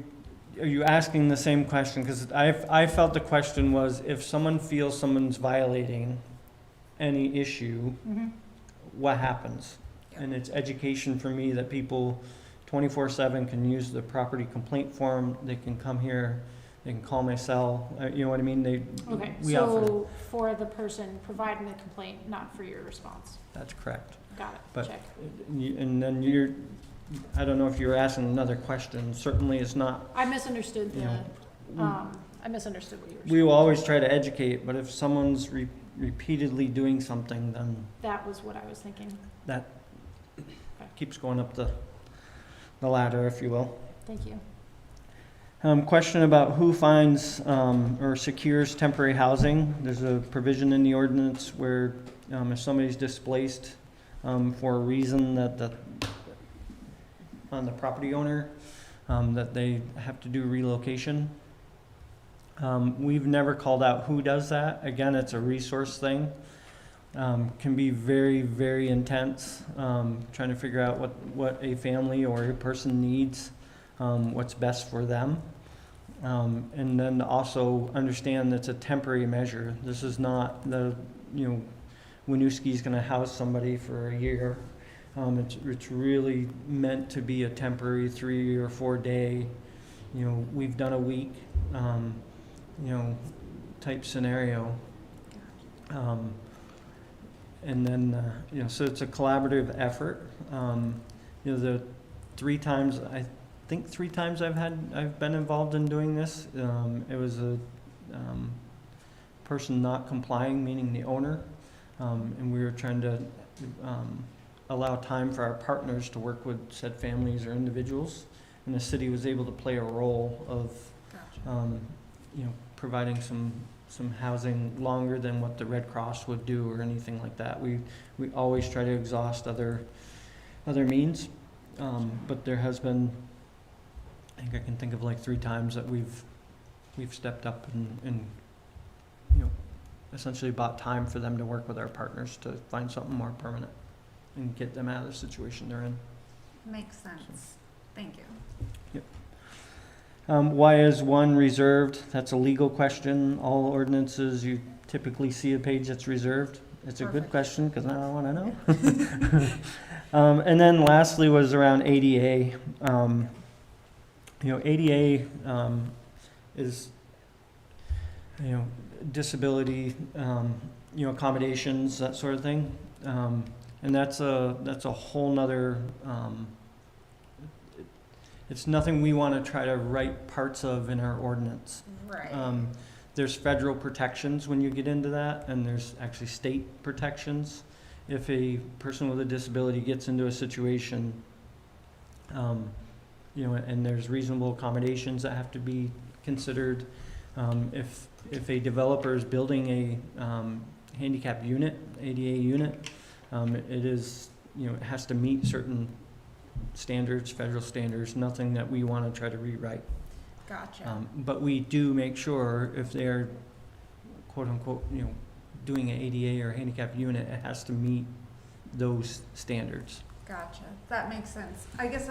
you asking the same question? Because I felt the question was if someone feels someone's violating any issue, what happens? And it's education for me that people 24/7 can use the property complaint form. They can come here they can call my cell, you know what I mean? Okay, We offer, so for the person providing the complaint, not for your response. that's correct. Got it, But- check. And then I don't know if you were asking another question, certainly it's not, I misunderstood you know, I misunderstood what you were saying. we will always try to educate, but if someone's repeatedly doing something, then That was what I was thinking. that keeps going up the ladder, if you will. Thank you. Question about who finds or secures temporary housing. There's a provision in the ordinance where if somebody's displaced for a reason that on the property owner, that they have to do relocation. We've never called out who does that. Again, it's a resource thing. Can be very, very intense, trying to figure out what a family or a person needs, what's best for them. And then also understand that's a temporary measure. This is not Winooski's gonna house somebody for a year. It's really meant to be a temporary 3 or 4 day, we've done a week, type scenario. And then, so it's a collaborative effort. The 3 times, I think 3 times I've been involved in doing this. It was a person not complying, meaning the owner, and we were trying to allow time for our partners to work with said families or individuals, and the city was able to play a role of, providing some housing longer than what the Red Cross would do or anything like that. We always try to exhaust other means, but there has been, I think I can think of like 3 times that we've stepped up and essentially bought time for them to work with our partners to find something more permanent and get them out of the situation they're in. Makes sense. Thank you. Why is 1 reserved? That's a legal question. All ordinances, you typically see a page that's reserved. It's a good Perfect. question because I want to know. And then lastly was around ADA. ADA is, disability, accommodations, that sort of thing. And that's a whole nother, it's nothing we want to try to write parts of in our ordinance. Right. There's federal protections when you get into that, and there's actually state protections. If a person with a disability gets into a situation, and there's reasonable accommodations that have to be considered. If a developer is building a handicap unit, ADA unit, it is, it has to meet certain standards, federal standards, nothing that we want to try to rewrite. Gotcha. But we do make sure if they're quote unquote, doing an ADA or handicap unit, it has to meet those standards. Gotcha. That makes sense. I guess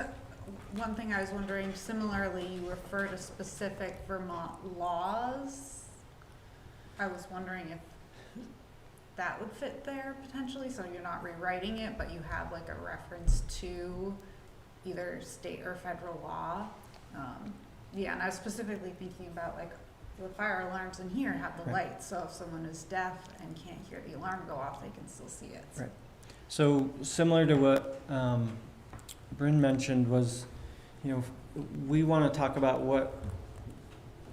one thing I was wondering, similarly, you refer to specific Vermont laws. I was wondering if that would fit there potentially, so you're not rewriting it, but you have like a reference to either state or federal law. Yeah, and I was specifically thinking about like the fire alarms in here have the Right. lights, so if someone is deaf and can't hear the alarm go off, they can still see it. Right. So similar to what Bryn mentioned was, we want to talk about what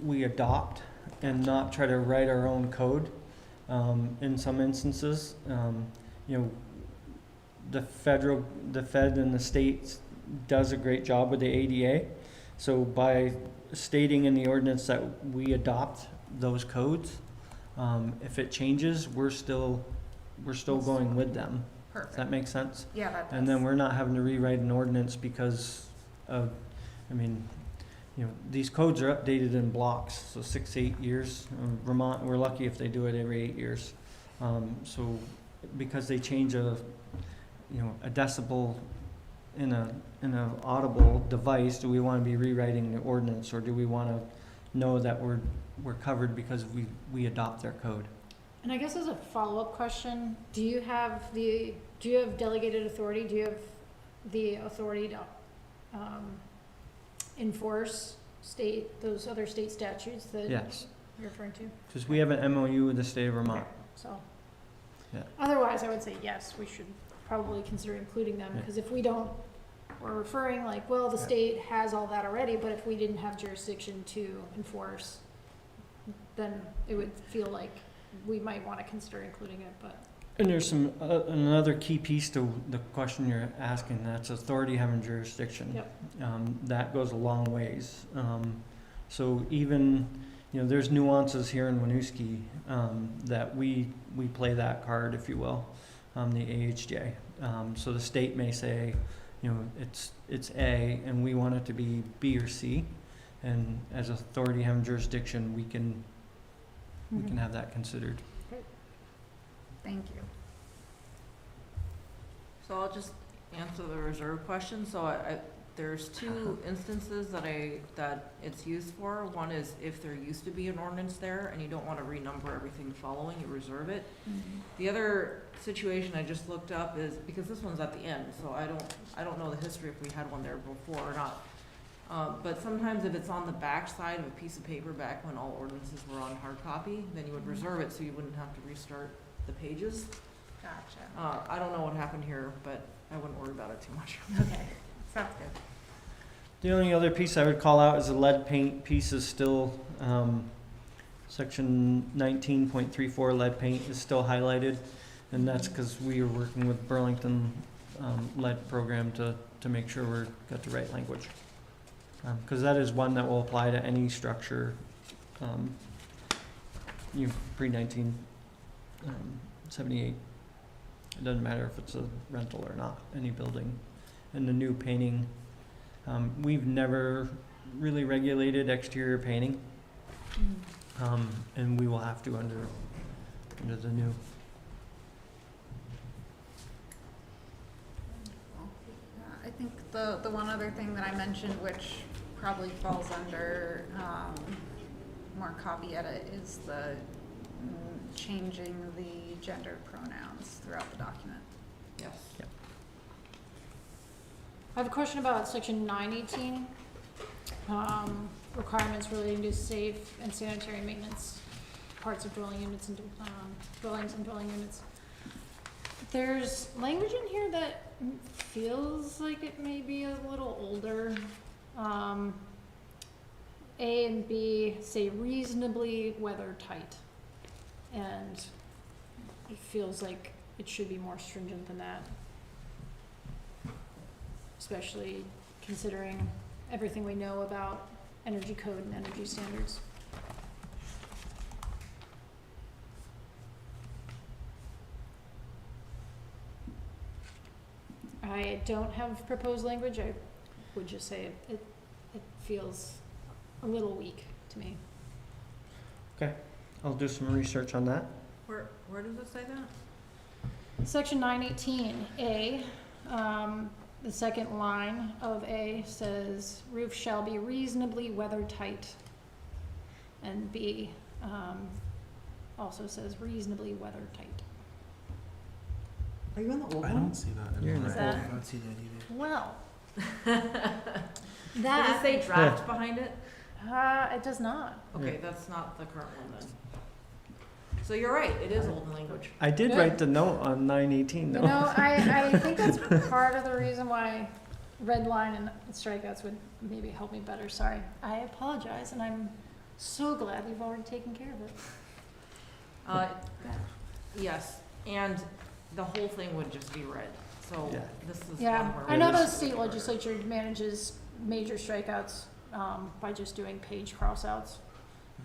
we adopt and not try to write our own code. In some instances, the Fed and the states does a great job with the ADA. So by stating in the ordinance that we adopt those codes, if it changes, we're still going with them. Perfect. Does that make sense? Yeah, that does. And then we're not having to rewrite an ordinance because of, these codes are updated in blocks, so 6 to 8 years. Vermont, we're lucky if they do it every 8 years. So because they change a decibel in a audible device, do we want to be rewriting the ordinance, or do we want to know that we're covered because we adopt their code? And I guess as a follow-up question, do you have delegated authority? Do you have the authority to enforce those other state statutes that Yes, you're referring to. because we have an MOU with the state of Vermont. So, Yeah. otherwise, I would say yes, we should probably consider including them, Yeah. because if we don't, we're referring like, well, the Yeah. state has all that already, but if we didn't have jurisdiction to enforce, then it would feel like we might want to consider including it, but. And there's some, another key piece to the question you're asking, that's authority having jurisdiction. Yep. That goes a long ways. So even, there's nuances here in Winooski, that we play that card, if you will, the AHJ. So the state may say, it's A, and we want it to be B or C, and as authority having jurisdiction, we can have that considered. Thank you. So I'll just answer the reserve question. So there's two instances that it's used for. One is if there used to be an ordinance there and you don't want to renumber everything following, you reserve it. The other situation I just looked up is, because this one's at the end, so I don't know the history if we had one there before or not. But sometimes if it's on the back side of a piece of paper back when all ordinances were on hard copy, then you would reserve it so you wouldn't have to restart the pages. Gotcha. I don't know what happened here, but I wouldn't worry about it too much. Okay, sounds good. The only other piece I would call out is the lead paint piece is still, section 19.34 lead paint is still highlighted. And that's because we are working with Burlington lead program to make sure we've got the right language. Because that is one that will apply to any structure, pre-1978. It doesn't matter if it's a rental or not, any building. And the new painting, we've never really regulated exterior painting, and we will have to under the new. I think the one other thing that I mentioned, which probably falls under more copy edit, is the changing the gender pronouns throughout the document. Yes. I have a question about section 918, requirements relating to safe and sanitary maintenance, parts of dwelling units and dwellings and dwelling units. There's language in here that feels like it may be a little older. A and B say reasonably weather tight, and it feels like it should be more stringent than that, especially considering everything we know about energy code and energy standards. I don't have proposed language. I would just say it feels a little weak to me. I'll do some research on that. Where does it say that? Section 918A, the second line of A says roof shall be reasonably weather tight. And B also says reasonably weather tight. Are you on the old I one? don't see that. You're in Is the that- I don't see that either. Well, Does it say draft behind it? it does not. Okay, that's not the current one then. So you're right, it is old language. I did Good. write the note on 918 though. You know, I think that's part of the reason why red line and strikeouts would maybe help me better. Sorry. I apologize, and I'm so glad you've already taken care of it. Yes, and the whole thing would just be red, so Yeah. this is. Yeah, one where I we know the just- state legislature manages major strikeouts by just doing page crossouts,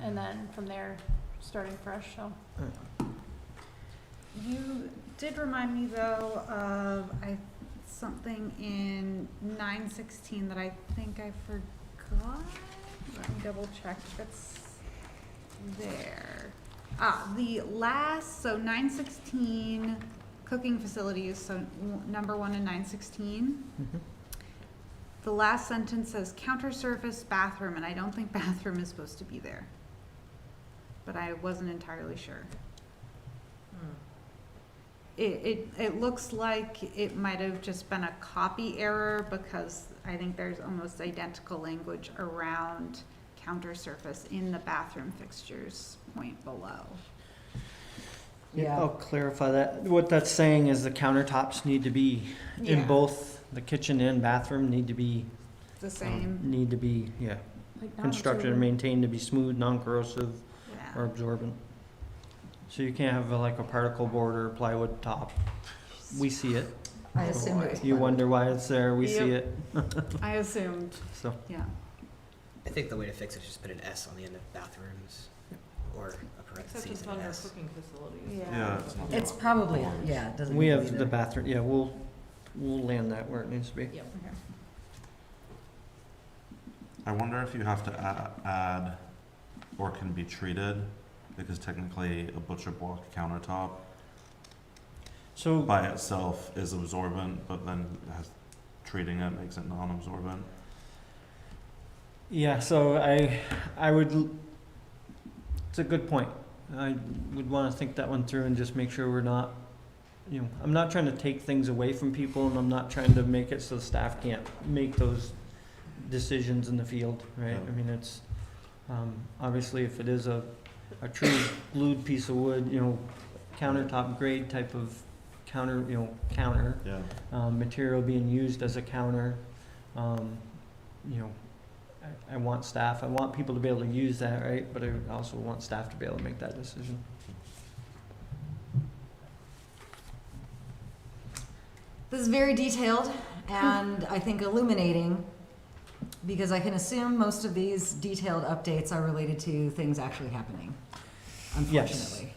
and then from there, starting fresh, so. You did remind me though of something in 916 that I think I forgot. Let me double check if it's there. The last, so 916 cooking facilities, so number 1 in 916. Mhm. The last sentence says counter surface bathroom, and I don't think bathroom is supposed to be there. But I wasn't entirely sure. it looks like it might have just been a copy error because I think there's almost identical language around counter surface in the bathroom fixtures point below. Yeah. I'll clarify that. What that's saying is the countertops need to be, in Yeah. both the kitchen and bathroom, need to be, The same, yeah, Like not constructed and absorbent. maintained to be smooth, non-corrosive, or yeah. absorbent. So you can't have like a particle board or plywood top. We see it. I assumed it was. You wonder why it's there, we see it, I assumed, so. yeah. I think the way to fix it is just put an S on the end of bathrooms, or a Except parentheses it's and an under S. cooking facilities. Yeah. It's probably, yeah, it doesn't. We need to have be the there. bathroom, yeah, we'll land that where it needs to be. Yep. I wonder if you have to add or can be treated, because technically a butcher block countertop So, by itself is absorbent, but then treating it makes it non-absorbent. yeah, so I would, it's a good point. I would wanna think that one through and just make sure we're not, I'm not trying to take things away from people, and I'm not trying to make it so staff can't make those decisions in the field, right? Yeah. I mean, it's, obviously if it is a true glued piece of wood, countertop grade type of counter, Yeah. material being used as a counter, I want I want people to be able to use that, right? But I also want staff to be able to make that decision. This is very detailed and I think illuminating, because I can assume most of these detailed updates are related to things actually happening, unfortunately.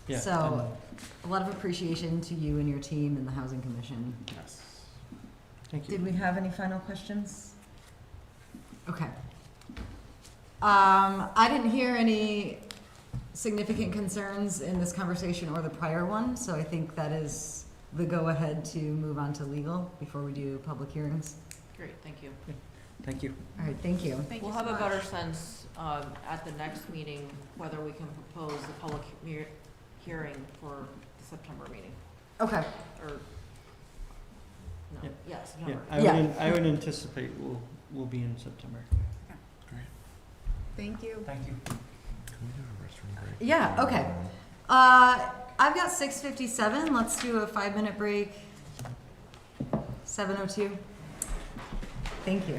Yeah. So, a lot of appreciation to you and your team and the Housing Commission. Yes. Thank you. Did we have any final questions? Okay. I didn't hear any significant concerns in this conversation or the prior one, so I think that is the go-ahead to move on to legal before we do public hearings. Great, thank you. Thank you. All right, thank you. Thank you We'll so have a much. better sense, at the next meeting, whether we can propose the public hearing for the September meeting, Okay, or, no, Yeah. yeah, Yeah, September. I would anticipate we'll be in September. Thank you. Thank you. Can we do a restroom break? yeah, okay. I've got 6:57, let's do a 5-minute break. 7:02. Thank you.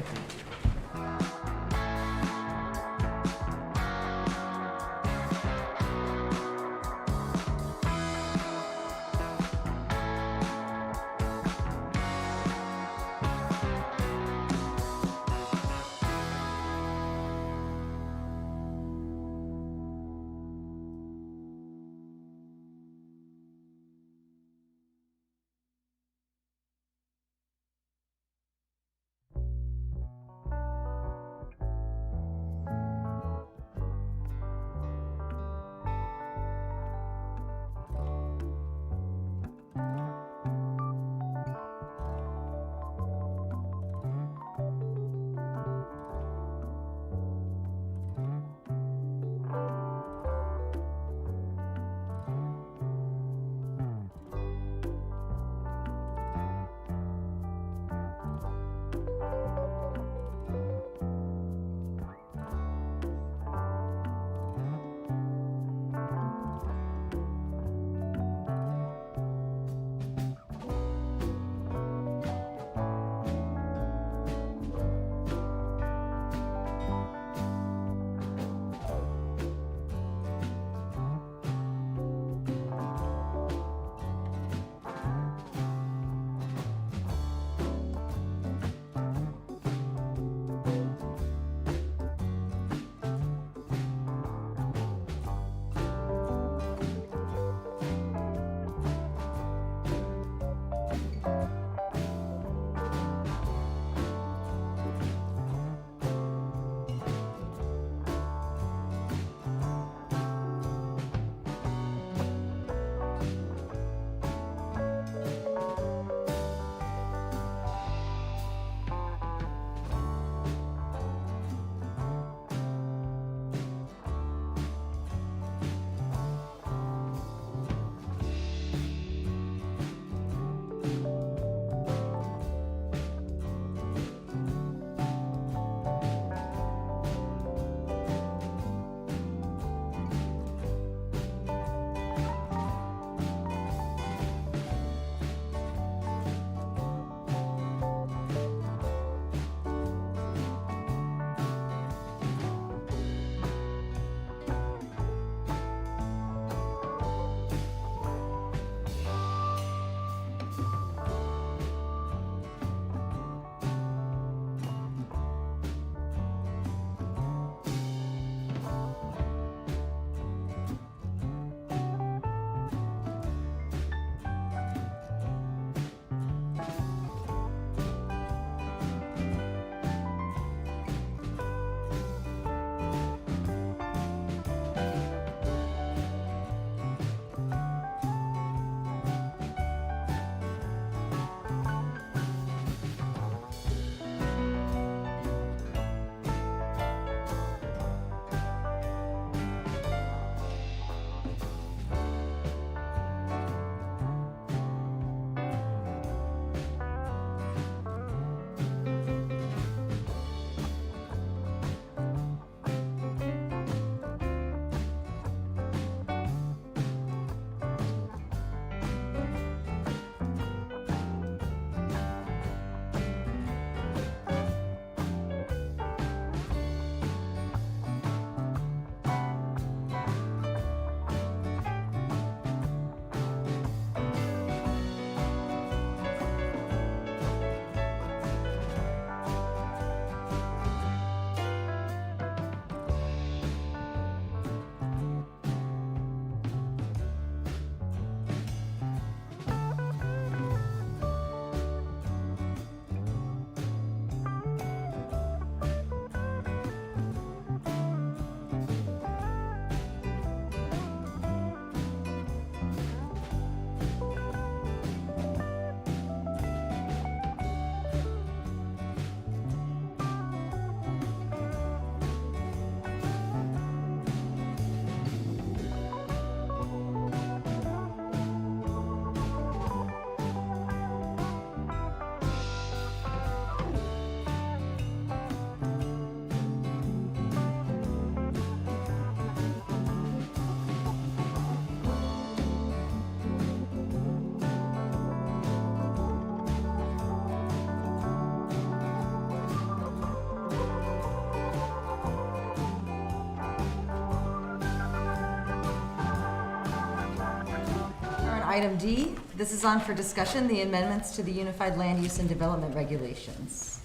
item D. This is on for discussion, the amendments to the Unified Land Use and Development Regulations.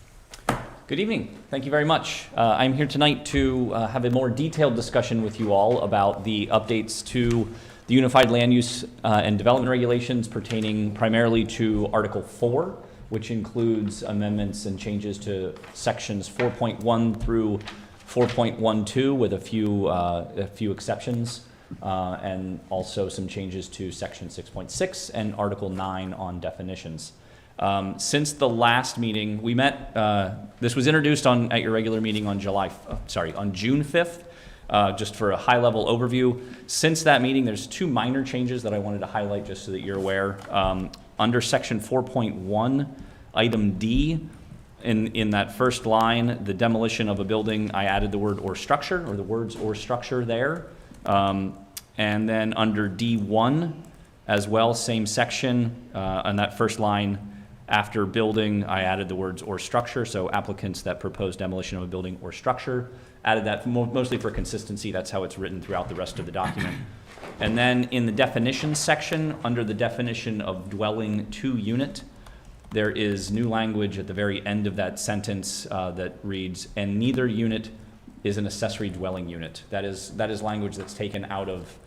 Good evening. Thank you very much. I'm here tonight to have a more detailed discussion with you all about the updates to the Unified Land Use and Development Regulations pertaining primarily to Article 4, which includes amendments and changes to sections 4.1 through 4.12 with a few exceptions, and also some changes to section 6.6 and Article 9 on definitions. Since the last meeting, we met, this was introduced at your regular meeting on on June 5th, just for a high-level overview. Since that meeting, there's two minor changes that I wanted to highlight just so that you're aware. Under section 4.1, item D, in that first line, the demolition of a building, I added the word or structure, or the words or structure there. And then under D1 as well, same section, on that first line, after building, I added the words or structure, so applicants that propose demolition of a building or structure. Added that mostly for consistency, that's how it's written throughout the rest of the document. And then in the definitions section, under the definition of dwelling 2 unit, there is new language at the very end of that sentence that reads, and neither unit is an accessory dwelling unit. That is language that's taken out of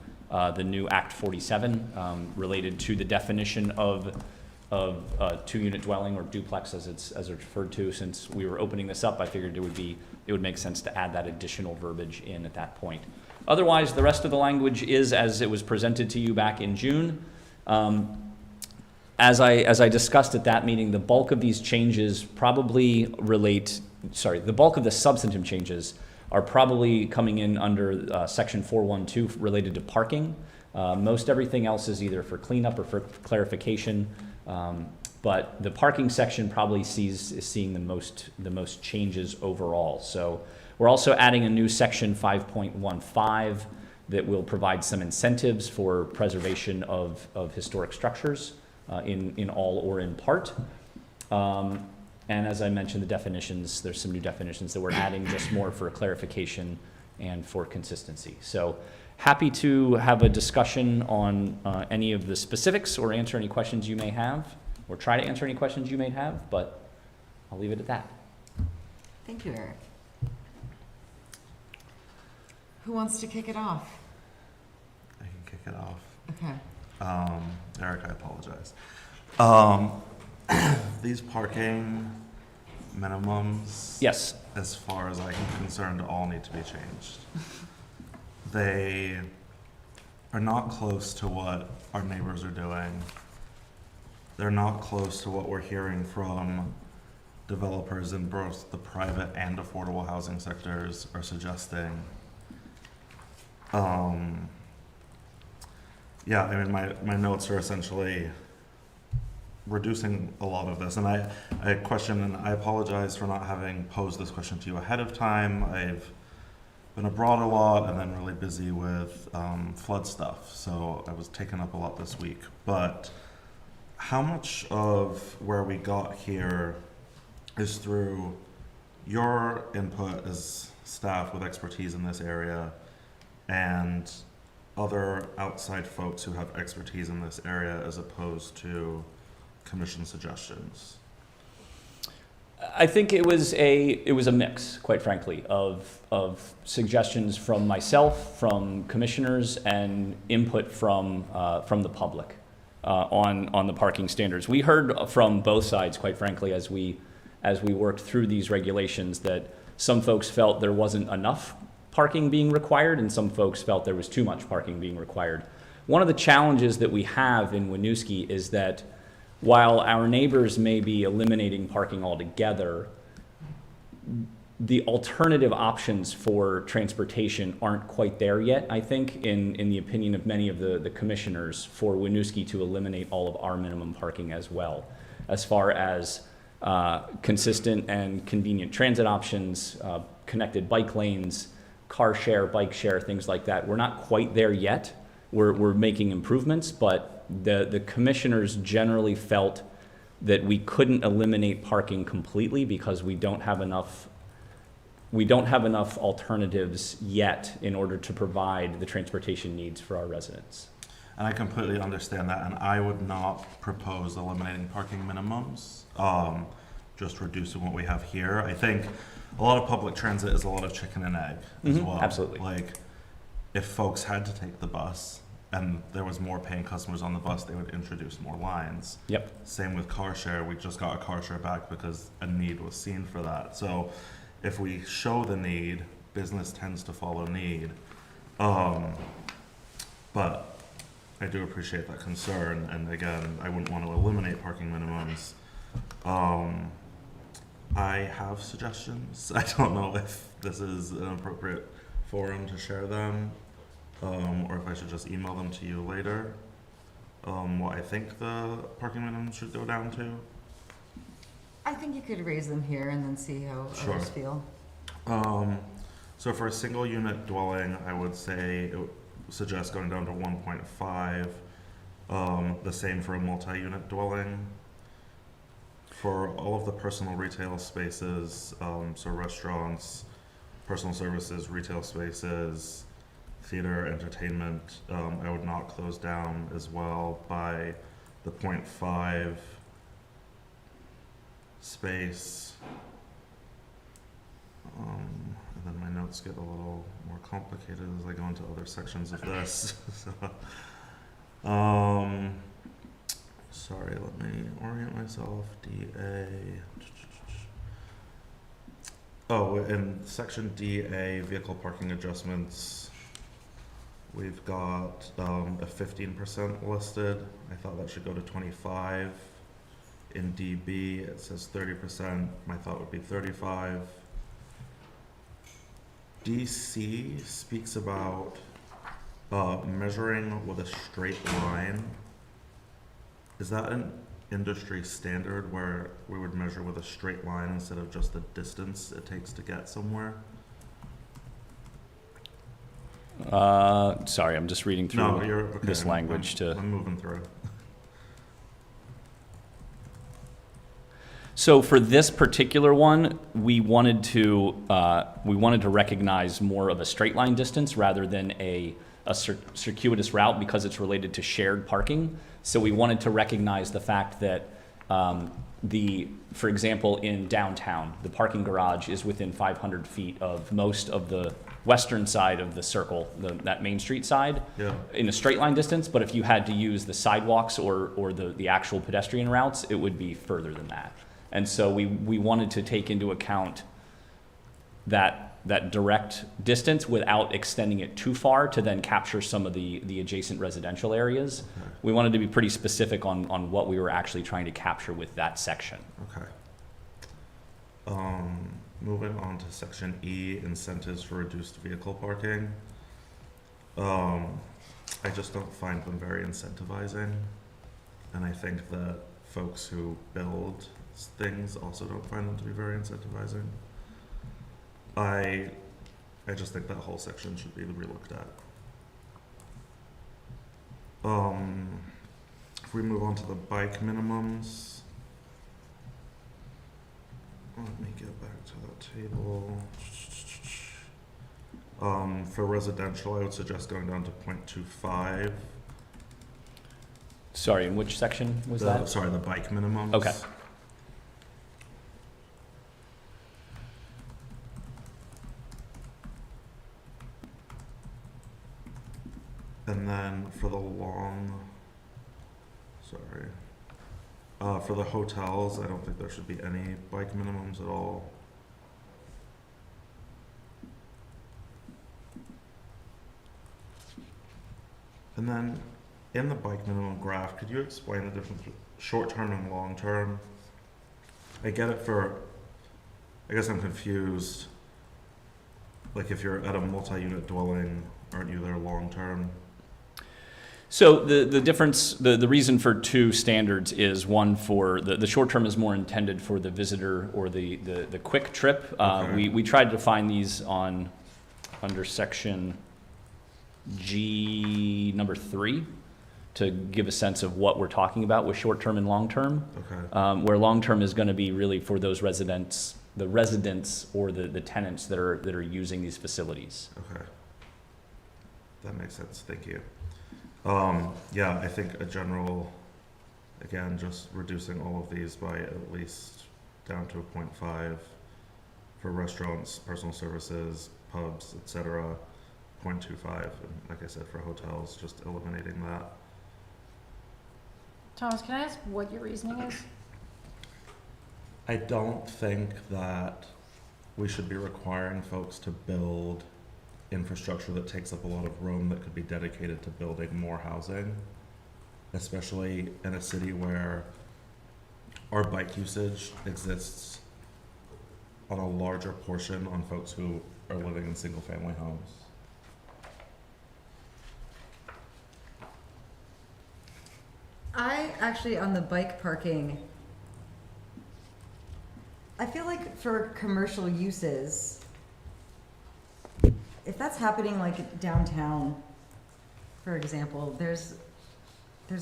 the new Act 47 related to the definition of 2-unit dwelling, or duplex as it's referred to. Since we were opening this up, I figured it would make sense to add that additional verbiage in at that point. Otherwise, the rest of the language is as it was presented to you back in June. As I discussed at that meeting, the bulk of these changes probably the bulk of the substantive changes are probably coming in under section 412 related to parking. Most everything else is either for cleanup or for clarification. But the parking section probably is seeing the most changes overall. So we're also adding a new section 5.15 that will provide some incentives for preservation of historic structures in all or in part. And as I mentioned, the definitions, there's some new definitions that we're adding just more for clarification and for consistency. So happy to have a discussion on any of the specifics or answer any questions you may have, or try to answer any questions you may have, but I'll leave it at that. Thank you, Eric. Who wants to kick it off? I can kick it off. Okay. Eric, I apologize. These parking minimums, Yes. as far as I'm concerned, all need to be changed. They are not close to what our neighbors are doing. They're not close to what we're hearing from developers in both the private and affordable housing sectors are suggesting. Yeah, I mean, my notes are essentially reducing a lot of this, and I question, and I apologize for not having posed this question to you ahead of time. I've been abroad a lot and then really busy with flood stuff, so I was taken up a lot this week. But how much of where we got here is through your input as staff with expertise in this area and other outside folks who have expertise in this area, as opposed to commission suggestions? I think it was a mix, quite frankly, of suggestions from myself, from commissioners, and input from the public on the parking standards. We heard from both sides, quite frankly, as we worked through these regulations, that some folks felt there wasn't enough parking being required, and some folks felt there was too much parking being required. One of the challenges that we have in Winooski is that while our neighbors may be eliminating parking altogether, the alternative options for transportation aren't quite there yet, I think, in the opinion of many of the commissioners, for Winooski to eliminate all of our minimum parking as well, as far as consistent and convenient transit options, connected bike lanes, car share, bike share, things like that. We're not quite there yet. We're making improvements, but the commissioners generally felt that we couldn't eliminate parking completely because we don't have enough alternatives yet in order to provide the transportation needs for our residents. And I completely understand that, and I would not propose eliminating parking minimums, just reducing what we have here. I think a lot of public transit is a lot of chicken and egg as well. Absolutely. Like, if folks had to take the bus and there was more paying customers on the bus, they would introduce more lines. Yep. Same with car share. We just got a car share back because a need was seen for that. So if we show the need, business tends to follow need. But I do appreciate that concern, and again, I wouldn't want to eliminate parking minimums. I have suggestions. I don't know if this is an appropriate forum to share them, or if I should just email them to you later. What I think the parking minimum should go down to. I think you could raise them here and then see how Sure. others feel. So for a single unit dwelling, I would suggest going down to 1.5. The same for a multi-unit dwelling. For all of the personal retail spaces, so restaurants, personal services, retail spaces, theater, entertainment, I would not close down as well by the 0.5 space. And then my notes get a little more complicated as I go into other sections of this. Sorry, let me orient myself. DA. Oh, in section DA, vehicle parking adjustments, we've got a 15% listed. I thought that should go to 25. In DB, it says 30%. My thought would be 35. DC speaks about measuring with a straight line. Is that an industry standard where we would measure with a straight line instead of just the distance it takes to get somewhere? Sorry, I'm just reading through No, you're okay. this language to. I'm moving through. So for this particular one, we wanted to recognize more of a straight line distance rather than a circuitous route because it's related to shared parking. So we wanted to recognize the fact that for example, in downtown, the parking garage is within 500 feet of most of the western side of the circle, that Main Street side, Yeah. in a straight line distance. But if you had to use the sidewalks or the actual pedestrian routes, it would be further than that. And so we wanted to take into account that direct distance without extending it too far to then capture some of the adjacent residential areas. Okay. We wanted to be pretty specific on what we were actually trying to capture with that section. Okay. Moving on to section E, incentives for reduced vehicle parking. I just don't find them very incentivizing. And I think that folks who build things also don't find them to be very incentivizing. I just think that whole section should be relooked at. If we move on to the bike minimums, let me get back to that table. For residential, I would suggest going down to 0.25. Sorry, in which section was that? Sorry, the bike minimums. Okay. And then for the hotels, I don't think there should be any bike minimums at all. And then in the bike minimum graph, could you explain the difference between short-term and long-term? I get it I guess I'm confused. Like if you're at a multi-unit dwelling, aren't you there long-term? So the difference, the reason for two standards is one for the short term is more intended for the visitor or the quick trip. Okay. We tried to define these under section G number 3 to give a sense of what we're talking about with short term and long term. Okay. Where long term is going to be really for those residents or the tenants that are using these facilities. Okay. That makes sense. Thank you. Yeah, I think a general, again, just reducing all of these by at least down to a 0.5 for restaurants, personal services, pubs, etc. 0.25, and like I said, for hotels, just eliminating that. Thomas, can I ask what your reasoning is? I don't think that we should be requiring folks to build infrastructure that takes up a lot of room that could be dedicated to building more housing, especially in a city where our bike usage exists on a larger portion on folks who are living in single-family homes. I actually, on the bike parking, I feel like for commercial uses, if that's happening like downtown, for example, there's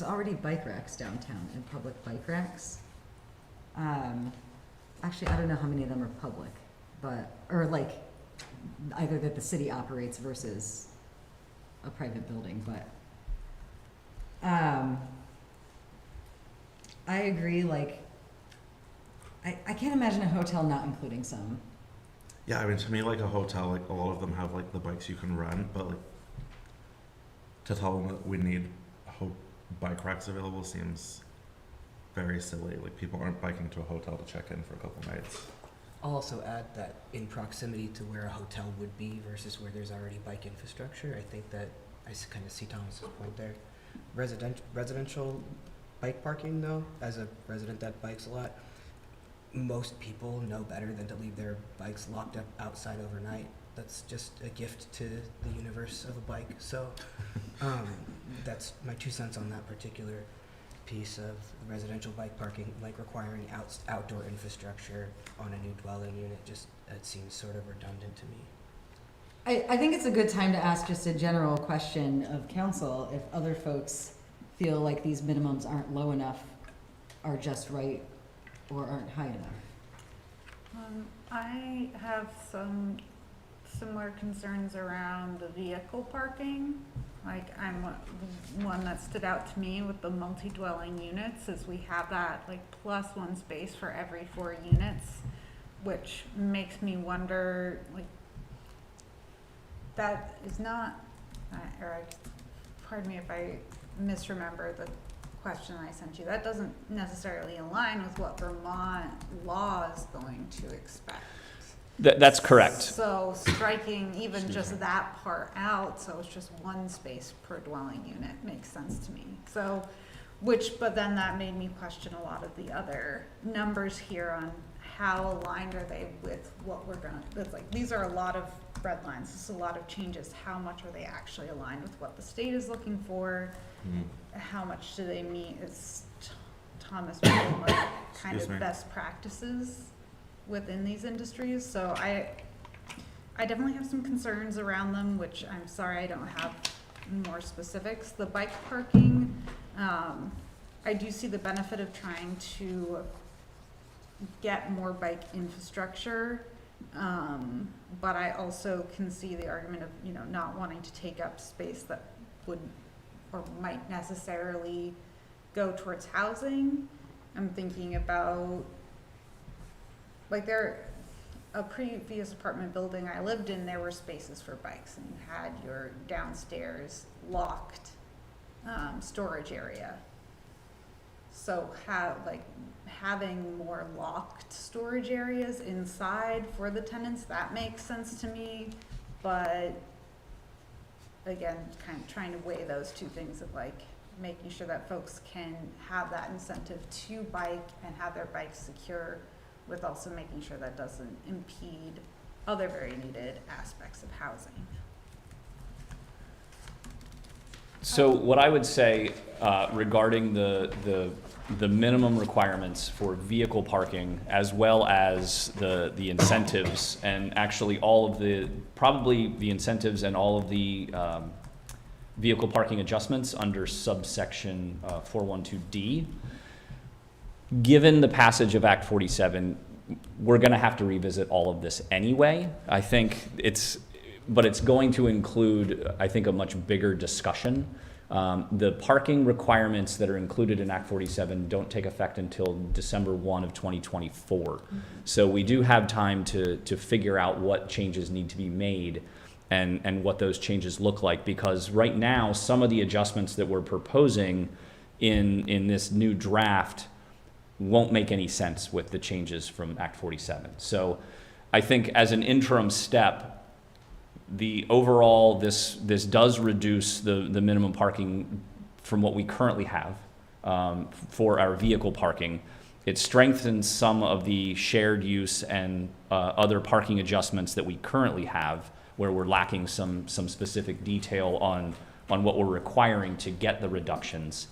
already bike racks downtown and public bike racks. Actually, I don't know how many of them are public, but, or like either that the city operates versus a private building, but I agree, like, I can't imagine a hotel not including some. Yeah, I mean, to me, like a hotel, like a lot of them have like the bikes you can rent, but like to tell them that we need bike racks available seems very silly. Like people aren't biking to a hotel to check in for a couple nights. I'll also add that in proximity to where a hotel would be versus where there's already bike infrastructure, I think that I kind of see Thomas's point there. Residential bike parking, though, as a resident that bikes a lot, most people know better than to leave their bikes locked up outside overnight. That's just a gift to the universe of a bike. So that's my 2 cents on that particular piece of residential bike parking, like requiring outdoor infrastructure on a new dwelling unit. Just it seems sort of redundant to me. I think it's a good time to ask just a general question of council, if other folks feel like these minimums aren't low enough, are just right, or aren't high enough. I have some similar concerns around the vehicle parking. Like one that stood out to me with the multi-dwelling units is we have that like +1 space for every 4 units, which makes me wonder, like, that is not, pardon me if I misremember the question I sent you. That doesn't necessarily align with what Vermont law is going to expect. That's correct. So striking even just that part out, so it's just 1 space per dwelling unit, makes sense to me. So, but then that made me question a lot of the other numbers here on how aligned are they with what we're gonna, it's like, these are a lot of red lines, this is a lot of changes. How much are they actually aligned with what the state is looking for? How much do they meet, as Thomas mentioned, like kind of best practices within these industries? So I definitely have some concerns around them, which I'm sorry I don't have more specifics. The bike parking, I do see the benefit of trying to get more bike infrastructure, but I also can see the argument of, you know, not wanting to take up space that would or might necessarily go towards housing. I'm thinking about, like, a previous apartment building I lived in, there were spaces for bikes, and you had your downstairs locked storage area. So having more locked storage areas inside for the tenants, that makes sense to me. But again, kind of trying to weigh those two things of like making sure that folks can have that incentive to bike and have their bikes secure, with also making sure that doesn't impede other very needed aspects of housing. So what I would say regarding the minimum requirements for vehicle parking, as well as the incentives, and actually probably the incentives and all of the vehicle parking adjustments under subsection 412D, given the passage of Act 47, we're going to have to revisit all of this anyway. I think but it's going to include, I think, a much bigger discussion The parking requirements that are included in Act 47 don't take effect until December 1 of 2024. So we do have time to figure out what changes need to be made and what those changes look like, because right now, some of the adjustments that we're proposing in this new draft won't make any sense with the changes from Act 47. So I think as an interim step, the overall, this does reduce the minimum parking from what we currently have for our vehicle parking. It strengthens some of the shared use and other parking adjustments that we currently have, where we're lacking some specific detail on what we're requiring to get the reductions.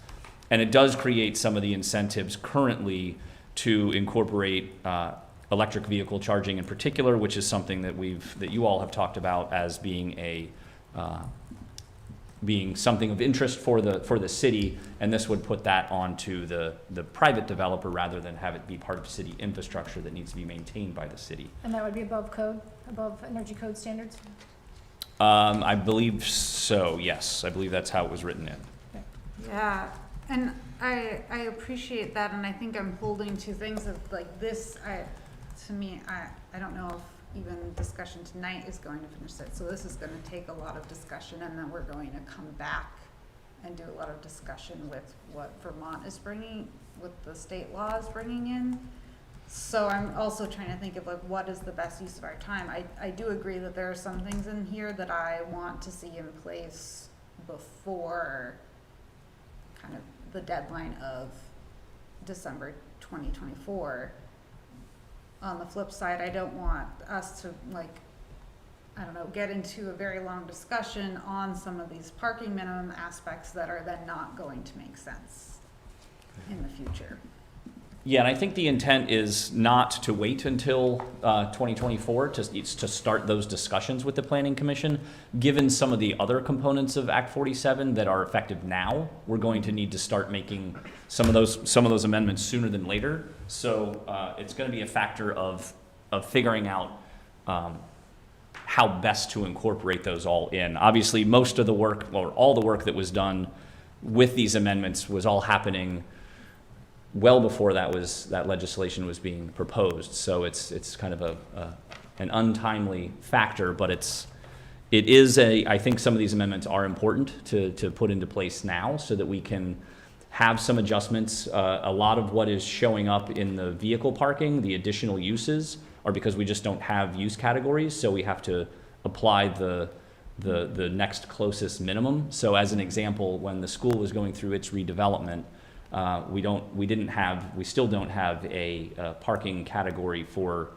And it does create some of the incentives currently to incorporate electric vehicle charging in particular, which is something that you all have talked about as being something of interest for the city, and this would put that onto the private developer rather than have it be part of city infrastructure that needs to be maintained by the city. And that would be above code, above energy code standards? I believe so, yes. I believe that's how it was written in. Yeah, and I appreciate that, and I think I'm holding two things of like this. To me, I don't know if even discussion tonight is going to finish it. So this is going to take a lot of discussion, and then we're going to come back and do a lot of discussion with what Vermont is bringing, what the state law is bringing in. So I'm also trying to think of like what is the best use of our time. I do agree that there are some things in here that I want to see in place before kind of the deadline of December 2024. On the flip side, I don't want us to get into a very long discussion on some of these parking minimum aspects that are then not going to make sense in the future. Yeah, and I think the intent is not to wait until 2024 to start those discussions with the Planning Commission. Given some of the other components of Act 47 that are effective now, we're going to need to start making some of those amendments sooner than later. So it's going to be a factor of figuring out how best to incorporate those all in. Obviously, most of the work, or all the work that was done with these amendments was all happening well before that legislation was being proposed. So it's kind of an untimely factor, but I think some of these amendments are important to put into place now so that we can have some adjustments. A lot of what is showing up in the vehicle parking, the additional uses, are because we just don't have use categories, so we have to apply the next closest minimum. So as an example, when the school was going through its redevelopment, we still don't have a parking category for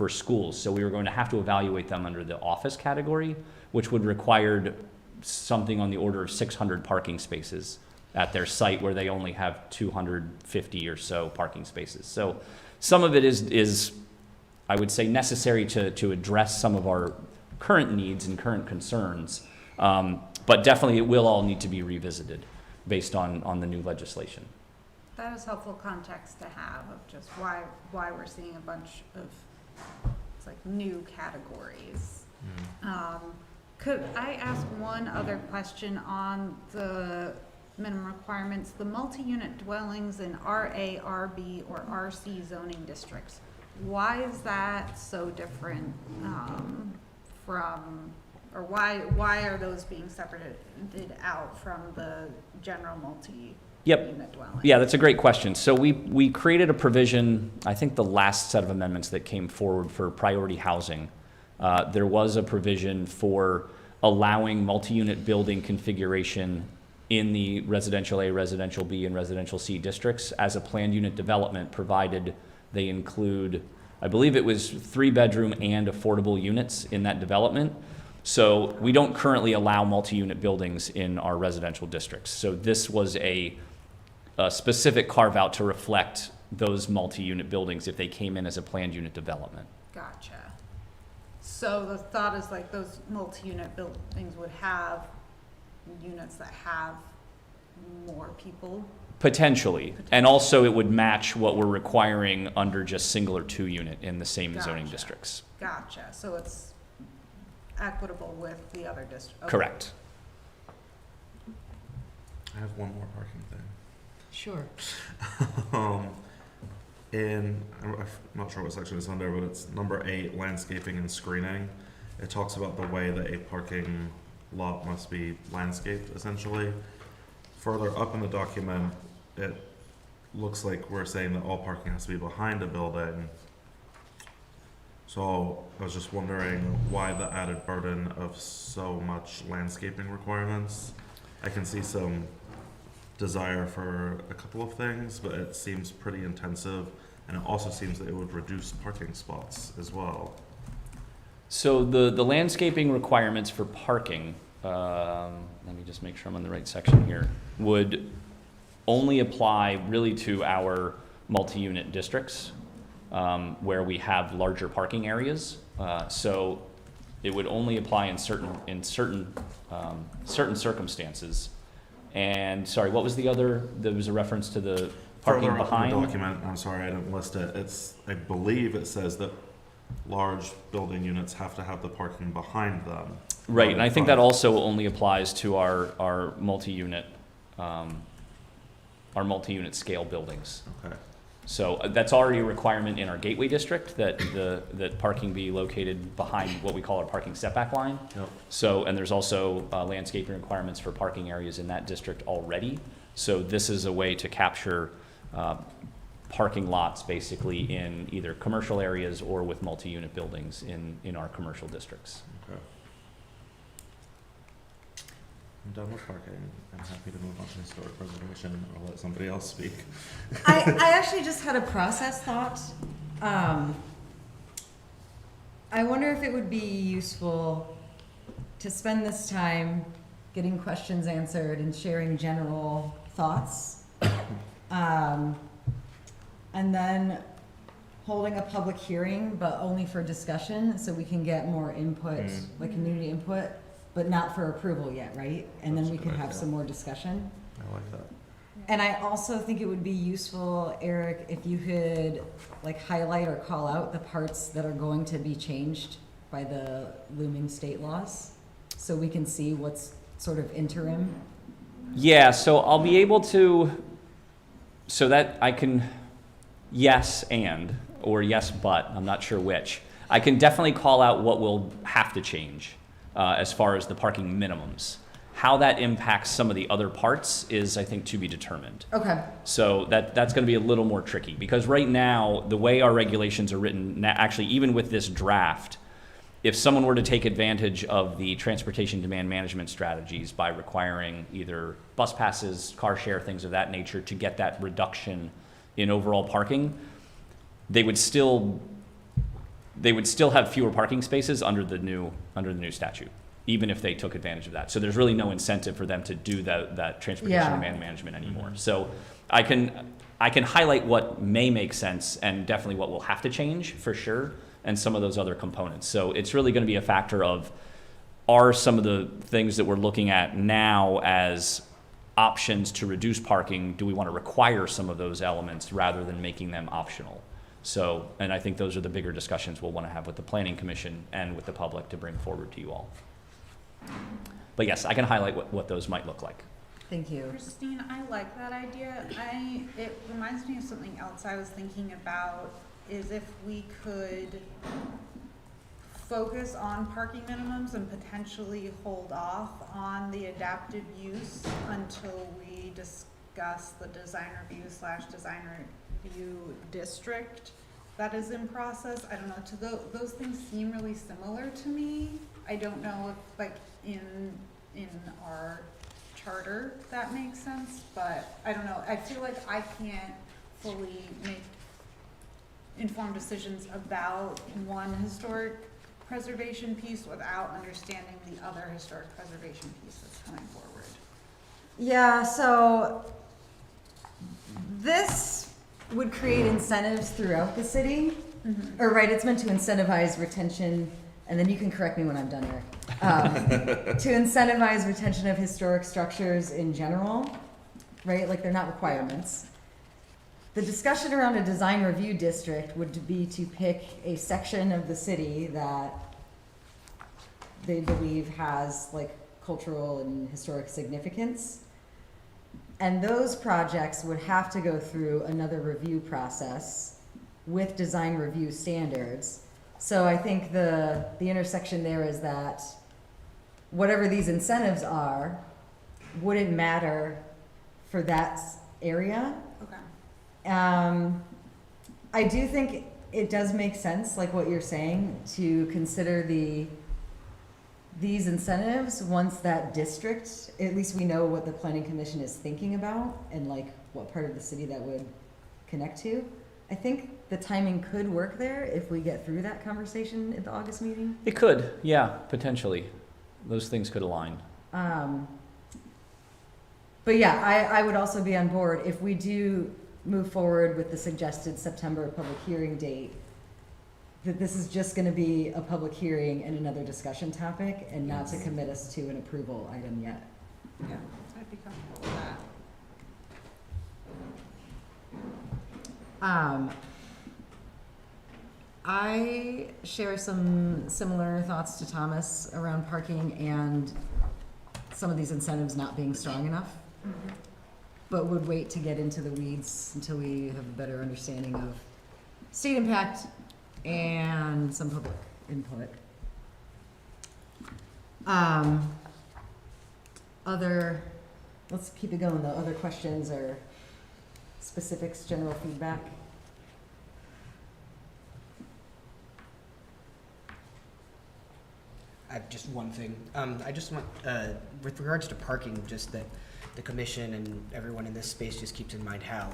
schools. So we were going to have to evaluate them under the office category, which would require something on the order of 600 parking spaces at their site, where they only have 250 or so parking spaces. So some of it is I would say, necessary to address some of our current needs and current concerns. But definitely it will all need to be revisited based on the new legislation. That is helpful context to have of just why we're seeing a bunch of new categories. Could I ask one other question on the minimum requirements? The multi-unit dwellings in RA, RB, or RC zoning districts, why is that so different why are those being separated out from the general multi-unit dwelling? Yeah, that's a great question. So we created a provision, I think the last set of amendments that came forward for priority housing. There was a provision for allowing multi-unit building configuration in the residential A, residential B, and residential C districts as a planned unit development, provided they include, I believe it was 3-bedroom and affordable units in that development. So we don't currently allow multi-unit buildings in our residential districts. So this was a specific carve out to reflect those multi-unit buildings if they came in as a planned unit development. Gotcha. So the thought is those multi-unit buildings would have units that have more people? Potentially. And also it would match what we're requiring under just single or 2-unit in the same zoning districts. Gotcha. So it's equitable with the other districts. Okay. Correct. I have one more parking thing. Sure. I'm not sure what section it's under, but it's number 8, landscaping and screening. It talks about the way that a parking lot must be landscaped, essentially. Further up in the document, it looks like we're saying that all parking has to be behind a building. So I was just wondering why the added burden of so much landscaping requirements. I can see some desire for a couple of things, but it seems pretty intensive, and it also seems that it would reduce parking spots as well. So the landscaping requirements for parking, let me just make sure I'm on the right section here, would only apply really to our multi-unit districts, where we have larger parking areas. So it would only apply in certain circumstances. And sorry, what was the other? There was a reference to the parking Further up in behind. the document, I'm sorry I didn't list it. I believe it says that large building units have to have the parking behind them. Right, not and in I think front. that also only applies to our multi-unit scale buildings. Okay. So that's already a requirement in our gateway district, that parking be located behind what we call our parking setback line. Yep. So, and there's also landscaping requirements for parking areas in that district already. So this is a way to capture parking lots basically in either commercial areas or with multi-unit buildings in our commercial districts. Okay. I'm done with parking. I'm happy to move on to historic preservation. I'll let somebody else speak. I actually just had a process thought. I wonder if it would be useful to spend this time getting questions answered and sharing general thoughts. And then holding a public hearing, but only for discussion, so we can get more input, like community input, but not for approval yet, right? And then That's we a could good have idea. some more discussion. I like that. And I also think it would be useful, Eric, if you could like highlight or call out the parts that are going to be changed by the looming state laws, so we can see what's sort of interim. Yeah, so I'll be able to, so that I can, yes and, or yes but, I'm not sure which. I can definitely call out what will have to change as far as the parking minimums. How that impacts some of the other parts is, I think, to be determined. Okay. So that's going to be a little more tricky, because right now, the way our regulations are written, actually even with this draft, if someone were to take advantage of the transportation demand management strategies by requiring either bus passes, car share, things of that nature to get that reduction in overall parking, they would still have fewer parking spaces under the new statute, even if they took advantage of that. So there's really no incentive for them to do that transportation demand management anymore. So I can highlight what may make sense and definitely what will have to change for sure, and some of those other components. So it's really going to be a factor of, are some of the things that we're looking at now as options to reduce parking, do we want to require some of those elements rather than making them optional? So, and I think those are the bigger discussions we'll want to have with the Planning Commission and with the public to bring forward to you all. But yes, I can highlight what those might look like. Thank you. Christine, I like that idea. It reminds me of something else I was thinking about, is if we could focus on parking minimums and potentially hold off on the adaptive use until we discuss the design review / design review district that is in process. I don't know, those things seem really similar to me. I don't know if like in our charter that makes sense, but I don't know. I feel like I can't fully make informed decisions about one historic preservation piece without understanding the other historic preservation piece that's coming forward. Yeah, so this would create incentives throughout the city. Or right, it's meant to incentivize retention, and then you can correct me when I'm done here. To incentivize retention of historic structures in general, right? Like they're not requirements. The discussion around a design review district would be to pick a section of the city that they believe has like cultural and historic significance. And those projects would have to go through another review process with design review standards. So I think the intersection there is that whatever these incentives are wouldn't matter for that area. Okay. I do think it does make sense, like what you're saying, to consider these incentives once that district, at least we know what the planning commission is thinking about and like what part of the city that would connect to. I think the timing could work there if we get through that conversation at the August meeting. It could, yeah, potentially. Those things could align. But yeah, I would also be on board if we do move forward with the suggested September public hearing date, that this is just gonna be a public hearing and another discussion topic and not to commit us to an approval item yet. Yeah, I'd be comfortable with that. I share some similar thoughts to Thomas around parking and some of these incentives not being strong enough, but would wait to get into the weeds until we have a better understanding of state impact and some public input. Let's keep it going though. Other questions or specifics, general feedback? I have just one thing. I just want, with regards to parking, just that the commission and everyone in this space just keeps in mind how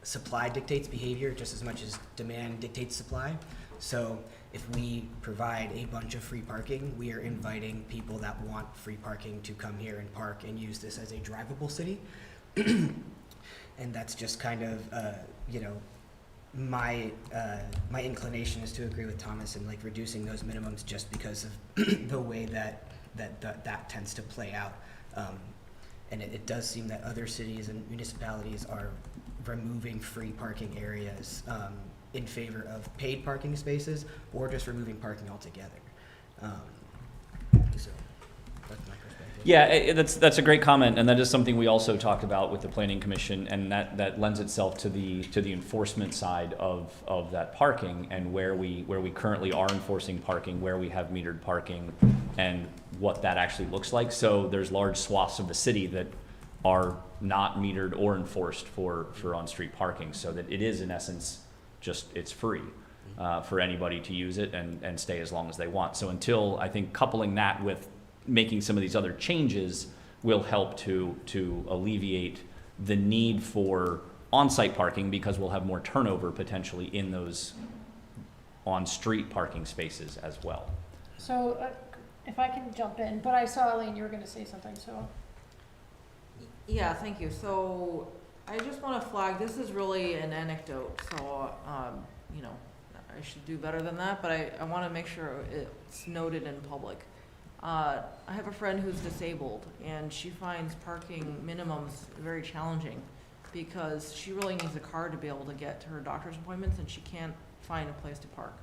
supply dictates behavior just as much as demand dictates supply. So if we provide a bunch of free parking, we are inviting people that want free parking to come here and park and use this as a drivable city. And that's just kind of, my inclination is to agree with Thomas in like reducing those minimums just because of the way that tends to play out. And it does seem that other cities and municipalities are removing free parking areas in favor of paid parking spaces or just removing parking altogether. So that's my perspective. Yeah, that's a great comment, and that is something we also talked about with the planning commission, and that lends itself to the enforcement side of that parking and where we currently are enforcing parking, where we have metered parking, and what that actually looks like. So there's large swaths of the city that are not metered or enforced for on-street parking, so that it is in essence just it's free for anybody to use it and stay as long as they want. So until I think coupling that with making some of these other changes will help to alleviate the need for on-site parking, because we'll have more turnover potentially in those on-street parking spaces as well. So, if I can jump in, but I saw, Elaine, you were gonna say something, so. Yeah, thank you. So I just want to flag, this is really an anecdote, so, I should do better than that, but I want to make sure it's noted in public. I have a friend who's disabled, and she finds parking minimums very challenging because she really needs a car to be able to get to her doctor's appointments, and she can't find a place to park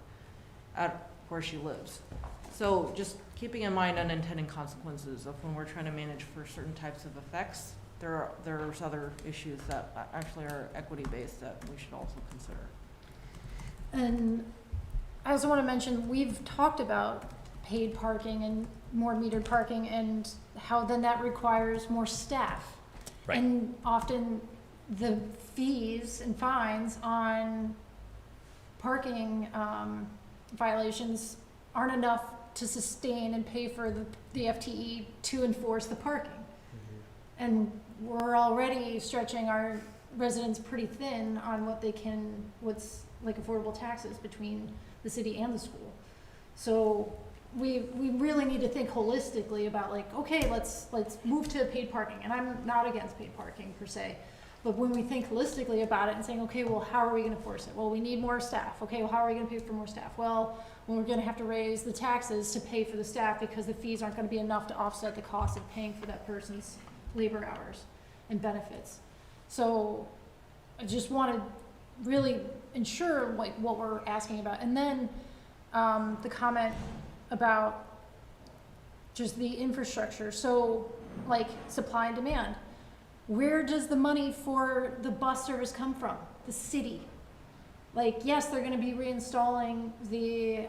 at where she lives. So just keeping in mind unintended consequences of when we're trying to manage for certain types of effects, there's other issues that actually are equity-based that we should also consider. And I also want to mention, we've talked about paid parking and more metered parking and how then that requires more staff. Right. And often the fees and fines on parking violations aren't enough to sustain and pay for the FTE to enforce the parking. And we're already stretching our residents pretty thin on what's like affordable taxes between the city and the school. So we really need to think holistically about like, okay, let's move to paid parking. And I'm not against paid parking per se, but when we think holistically about it and saying, okay, well, how are we gonna force it? Well, we need more staff. Okay, well, how are we gonna pay for more staff? Well, we're gonna have to raise the taxes to pay for the staff because the fees aren't gonna be enough to offset the cost of paying for that person's labor hours and benefits. So I just wanna really ensure like what we're asking about. And then the comment about just the infrastructure. So like supply and demand. where does the money for the bus service come from? The city. Like, yes, they're gonna be reinstalling the,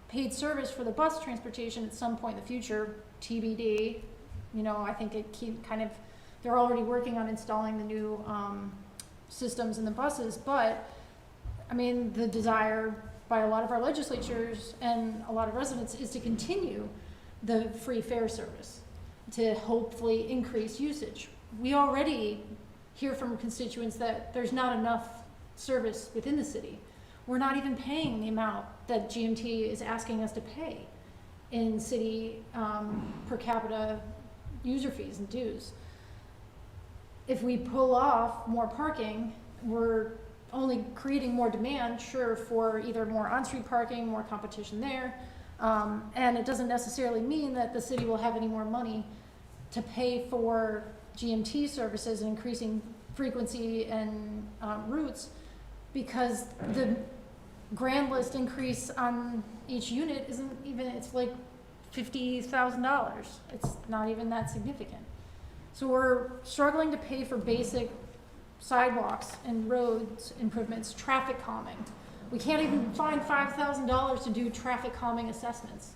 paid service for the bus transportation at some point in the future, TBD. You know, I think it they're already working on installing the new, systems in the buses, but, I mean, the desire by a lot of our legislatures and a lot of residents is to continue the free fare service, to hopefully increase usage. We already hear from constituents that there's not enough service within the city. We're not even paying the amount that GMT is asking us to pay in city per capita user fees and dues. If we pull off more parking, we're only creating more demand, sure, for either more on-street parking, more competition there, and it doesn't necessarily mean that the city will have any more money to pay for GMT services and increasing frequency and routes, because the grand list increase on each unit isn't even, it's like $50,000. It's not even that significant. So we're struggling to pay for basic sidewalks and roads improvements, traffic calming. We can't even find $5,000 to do traffic calming assessments.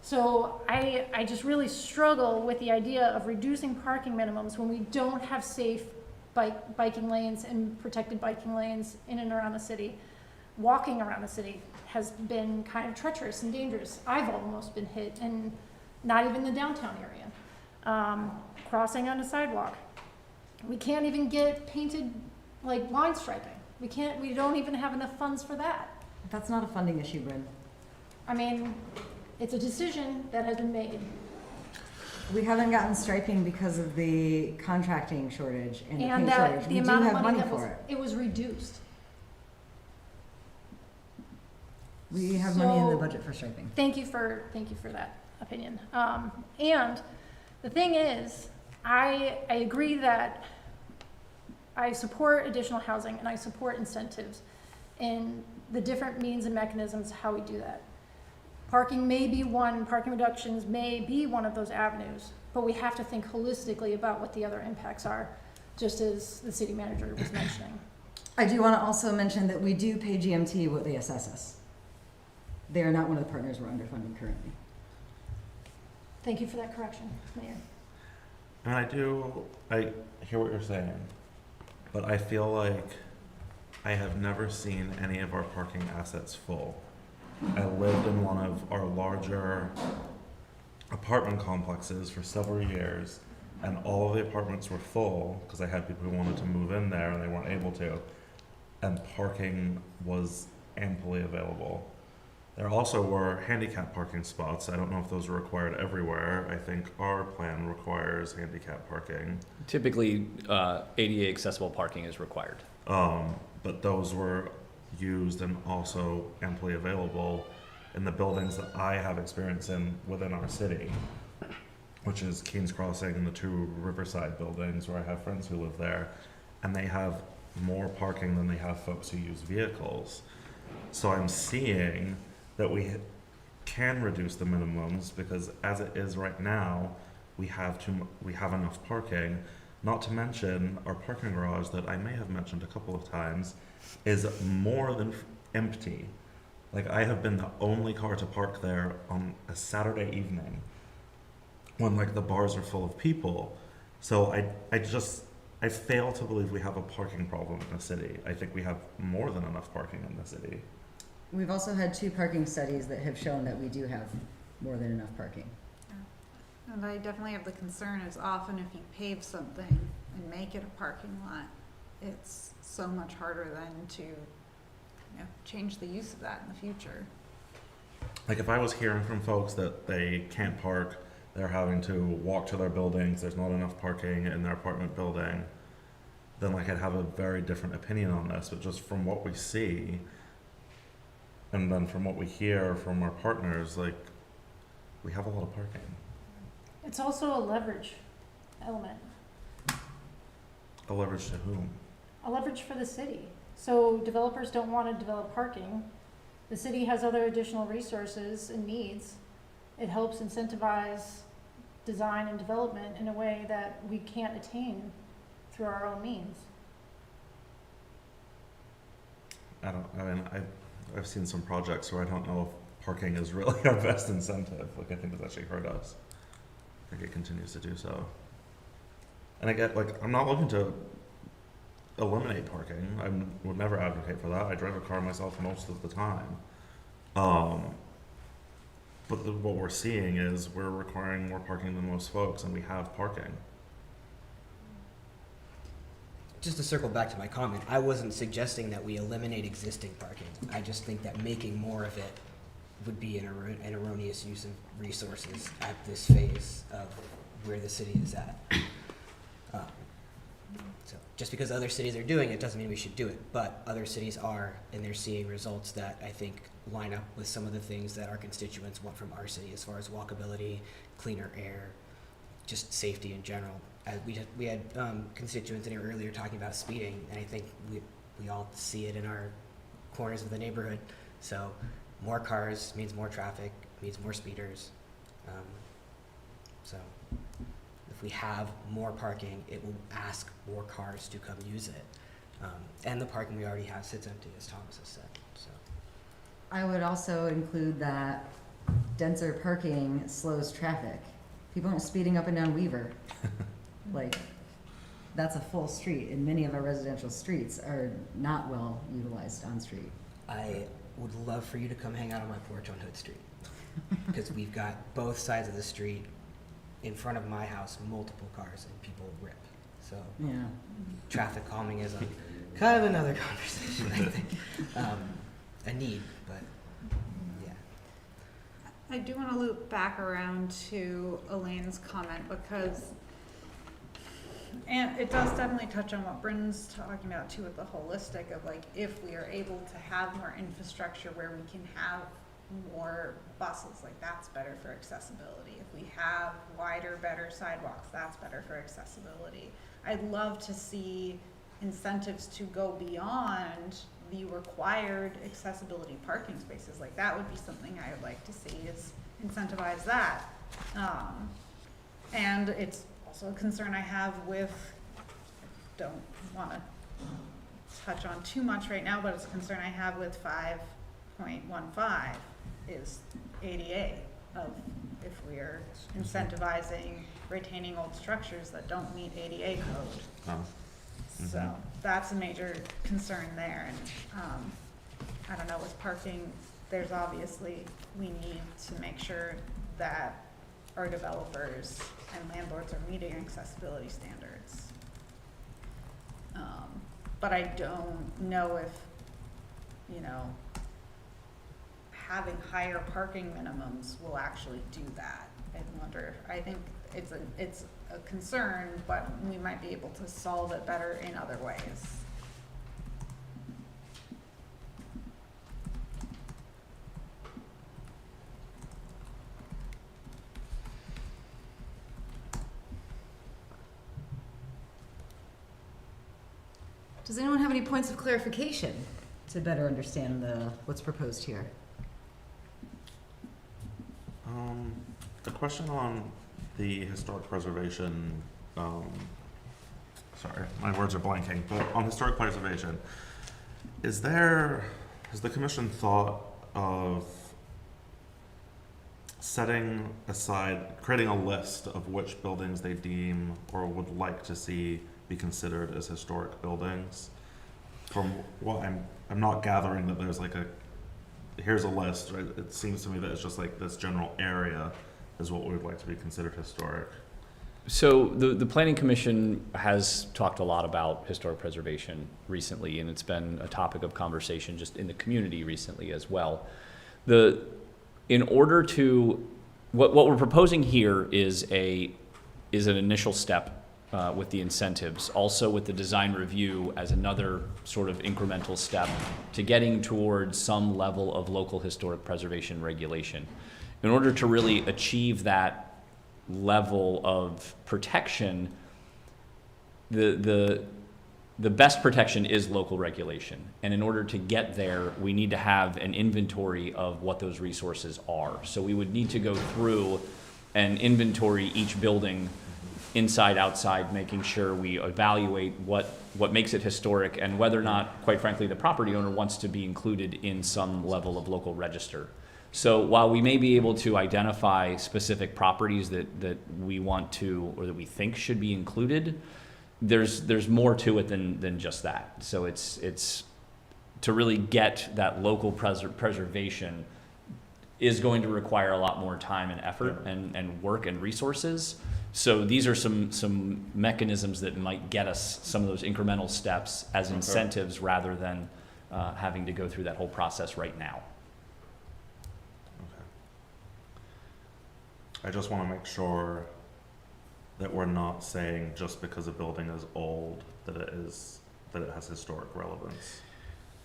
So I just really struggle with the idea of reducing parking minimums when we don't have safe biking lanes and protected biking lanes in and around the city. Walking around the city has been kind of treacherous and dangerous. I've almost been hit, and not even the downtown area. Crossing on a sidewalk. We can't even get painted, like, line striping. We don't even have enough funds for that. That's not a funding issue, Bryn. I mean, it's a decision that has been made. We haven't gotten striping because of the contracting shortage and the paint that shortage. the We do amount of have money money that for it. it was reduced. We have money in the So- budget for striping. Thank you for that opinion. And the thing is, I agree that I support additional housing and I support incentives and the different means and mechanisms how we do that. Parking reductions may be one of those avenues, but we have to think holistically about what the other impacts are, just as the city manager was mentioning. I do want to also mention that we do pay GMT what they assess us. They are not one of the partners we're underfunding currently. Thank you for that correction, Mayor. And I hear what you're saying, but I feel like I have never seen any of our parking assets full. I lived in one of our larger apartment complexes for several years, and all of the apartments were full because I had people who wanted to move in there and they weren't able to, and parking was amply available. There also were handicap parking spots. I don't know if those are required everywhere. I think our plan requires handicap parking. Typically, ADA accessible parking is required. But those were used and also amply available in the buildings that I have experience in within our city, which is Kings Crossing and the two Riverside buildings where I have friends who live there, and they have more parking than they have folks who use vehicles. So I'm seeing that we can reduce the minimums, because as it is right now, we have enough parking. Not to mention our parking garage that I may have mentioned a couple of times is more than empty. Like, I have been the only car to park there on a Saturday evening when, like, the bars are full of people. So I fail to believe we have a parking problem in the city. I think we have more than enough parking in the city. We've also had 2 parking studies that have shown that we do have more than enough parking. And I definitely have the concern is often if you pave something and make it a parking lot, it's so much harder then to, change the use of that in the future. Like, if I was hearing from folks that they can't park, they're having to walk to their buildings, there's not enough parking in their apartment building, then, like, I'd have a very different opinion on this. But just from what we see, and then from what we hear from our partners, like, we have a lot of parking. It's also a leverage element, A leverage to whom? a leverage for the city. So developers don't want to develop parking. The city has other additional resources and needs. It helps incentivize design and development in a way that we can't attain through our own means. I've seen some projects where I don't know if parking is really our best incentive. Like, I think it's actually hurt us. I think it continues to do so. And I get, like, I'm not looking to eliminate parking. I would never advocate for that. I drive a car myself most of the time. But what we're seeing is we're requiring more parking than most folks, and we have parking. Just to circle back to my comment, I wasn't suggesting that we eliminate existing parking. I just think that making more of it would be an erroneous use of resources at this phase of where the city is at. So just because other cities are doing it doesn't mean we should do it, but other cities are, and they're seeing results that I think line up with some of the things that our constituents want from our city as far as walkability, cleaner air, just safety in general. We had constituents in here earlier talking about speeding, and I think we all see it in our corners of the neighborhood. So more cars means more traffic, means more speeders. So if we have more parking, it will ask more cars to come use it. And the parking we already have sits empty, as Thomas has said. So I would also include that denser parking slows traffic. People aren't speeding up and down Weaver. Like, that's a full street, and many of our residential streets are not well utilized on street. I would love for you to come hang out on my porch on Hood Street, because we've got both sides of the street. In front of my house, multiple cars, and people rip. So Yeah. traffic calming is kind of another conversation, I think. A need, but yeah. I do want to loop back around to Elaine's comment because, and it does definitely touch on what Bryn's talking about too, with the holistic of like, if we are able to have more infrastructure where we can have more buses, like that's better for accessibility. If we have wider, better sidewalks, that's better for accessibility. I'd love to see incentives to go beyond the required accessibility parking spaces. Like that would be something I would like to see, is incentivize that. And it's also a concern I have with, don't want to touch on too much right now, but it's a concern I have with 5.15 is ADA, of if we're incentivizing retaining old structures that don't meet ADA code. So that's a major concern there. And I don't know, with parking, there's obviously, we need to make sure that our developers and landlords are meeting accessibility standards. But I don't know if, you know, having higher parking minimums will actually do that. I wonder, I think it's a concern, but we might be able to solve it better in other ways. Does anyone have any points of clarification to better understand what's proposed here? The question on the historic preservation, sorry, my words are blanking, but on historic preservation, has the commission thought of setting aside, creating a list of which buildings they deem or would like to see be considered as historic buildings? From what I'm not gathering that there's like here's a list, right? It seems to me that it's just like this general area is what we would like to be considered historic. So the Planning Commission has talked a lot about historic preservation recently, and it's been a topic of conversation just in the community recently as well. In order to, what we're proposing here is an initial step with the incentives, also with the design review as another sort of incremental step to getting towards some level of local historic preservation regulation. In order to really achieve that level of protection, the best protection is local regulation. And in order to get there, we need to have an inventory of what those resources are. So we would need to go through and inventory each building inside, outside, making sure we evaluate what makes it historic and whether or not, quite frankly, the property owner wants to be included in some level of local register. So while we may be able to identify specific properties that we want to, or that we think should be included, there's more to it than just that. So it's to really get that local preservation is going to require a lot more time and effort and work and resources. So these are some mechanisms that might get us some of those incremental steps as incentives rather than having to go through that whole process right now. I just want to make sure that we're not saying just because a building is old that it has historic relevance.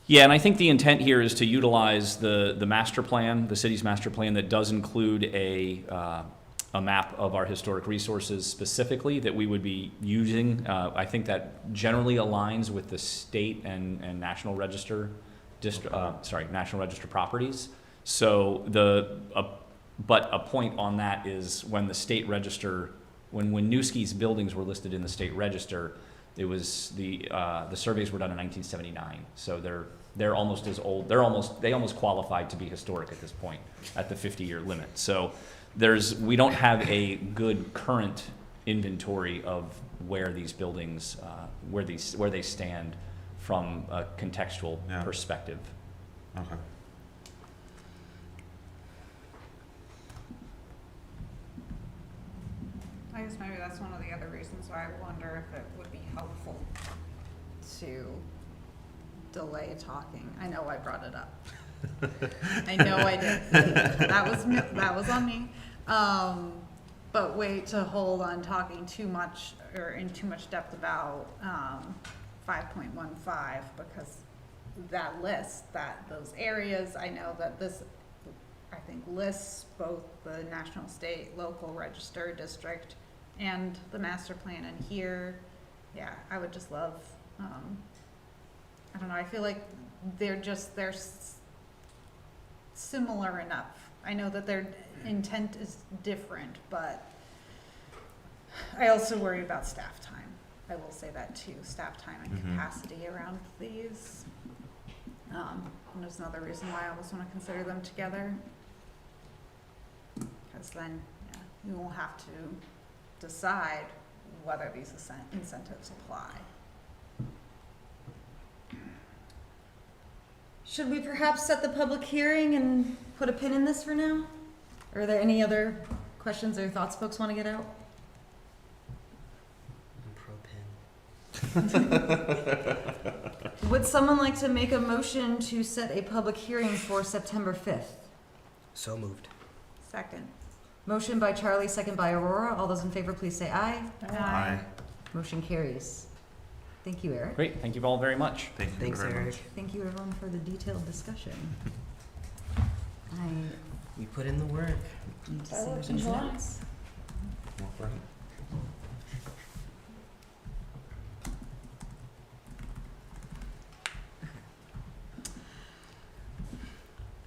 Yeah, and I think the intent here is to utilize the master plan, the city's master plan, that does include a map of our historic resources specifically that we would be using. I think that generally aligns with the state and national register national register properties. So but a point on that is when the state register, when Winooski's buildings were listed in the state register, it was the surveys were done in 1979. So they're almost as old. They almost qualified to be historic at this point at the 50-year limit. So we don't have a good current inventory of where these buildings where they stand from a contextual perspective. Okay. I guess maybe that's one of the other reasons why I wonder if it would be helpful to delay talking. I know I brought it up. I know I did. That was on me. But wait to hold on talking too much or in too much depth about 5.15 because that lists those areas. I know that this, I think, lists both the national, state, local register district and the master plan. And here, yeah, I would just love, I don't know, I feel like they're similar enough. I know that their intent is different, but I also worry about staff time. I will say that too, staff time and capacity around these. And there's another reason why I always want to consider them together. Because then you will have to decide whether these incentives apply. Should we perhaps set the public hearing and put a pin in this for now? Or are there any other questions or thoughts folks want to get out? I'm pro pin. Would someone like to make a motion to set a public hearing for September 5th? So moved. Second. Motion by Charlie, second by Aurora. All those in favor, please say aye. Aye. Motion carries. Thank you, Eric. Great, thank you all very much. Thank you Thanks, very Eric. much. Thank you, everyone, for the detailed discussion. I We put in the work. need to say these notes.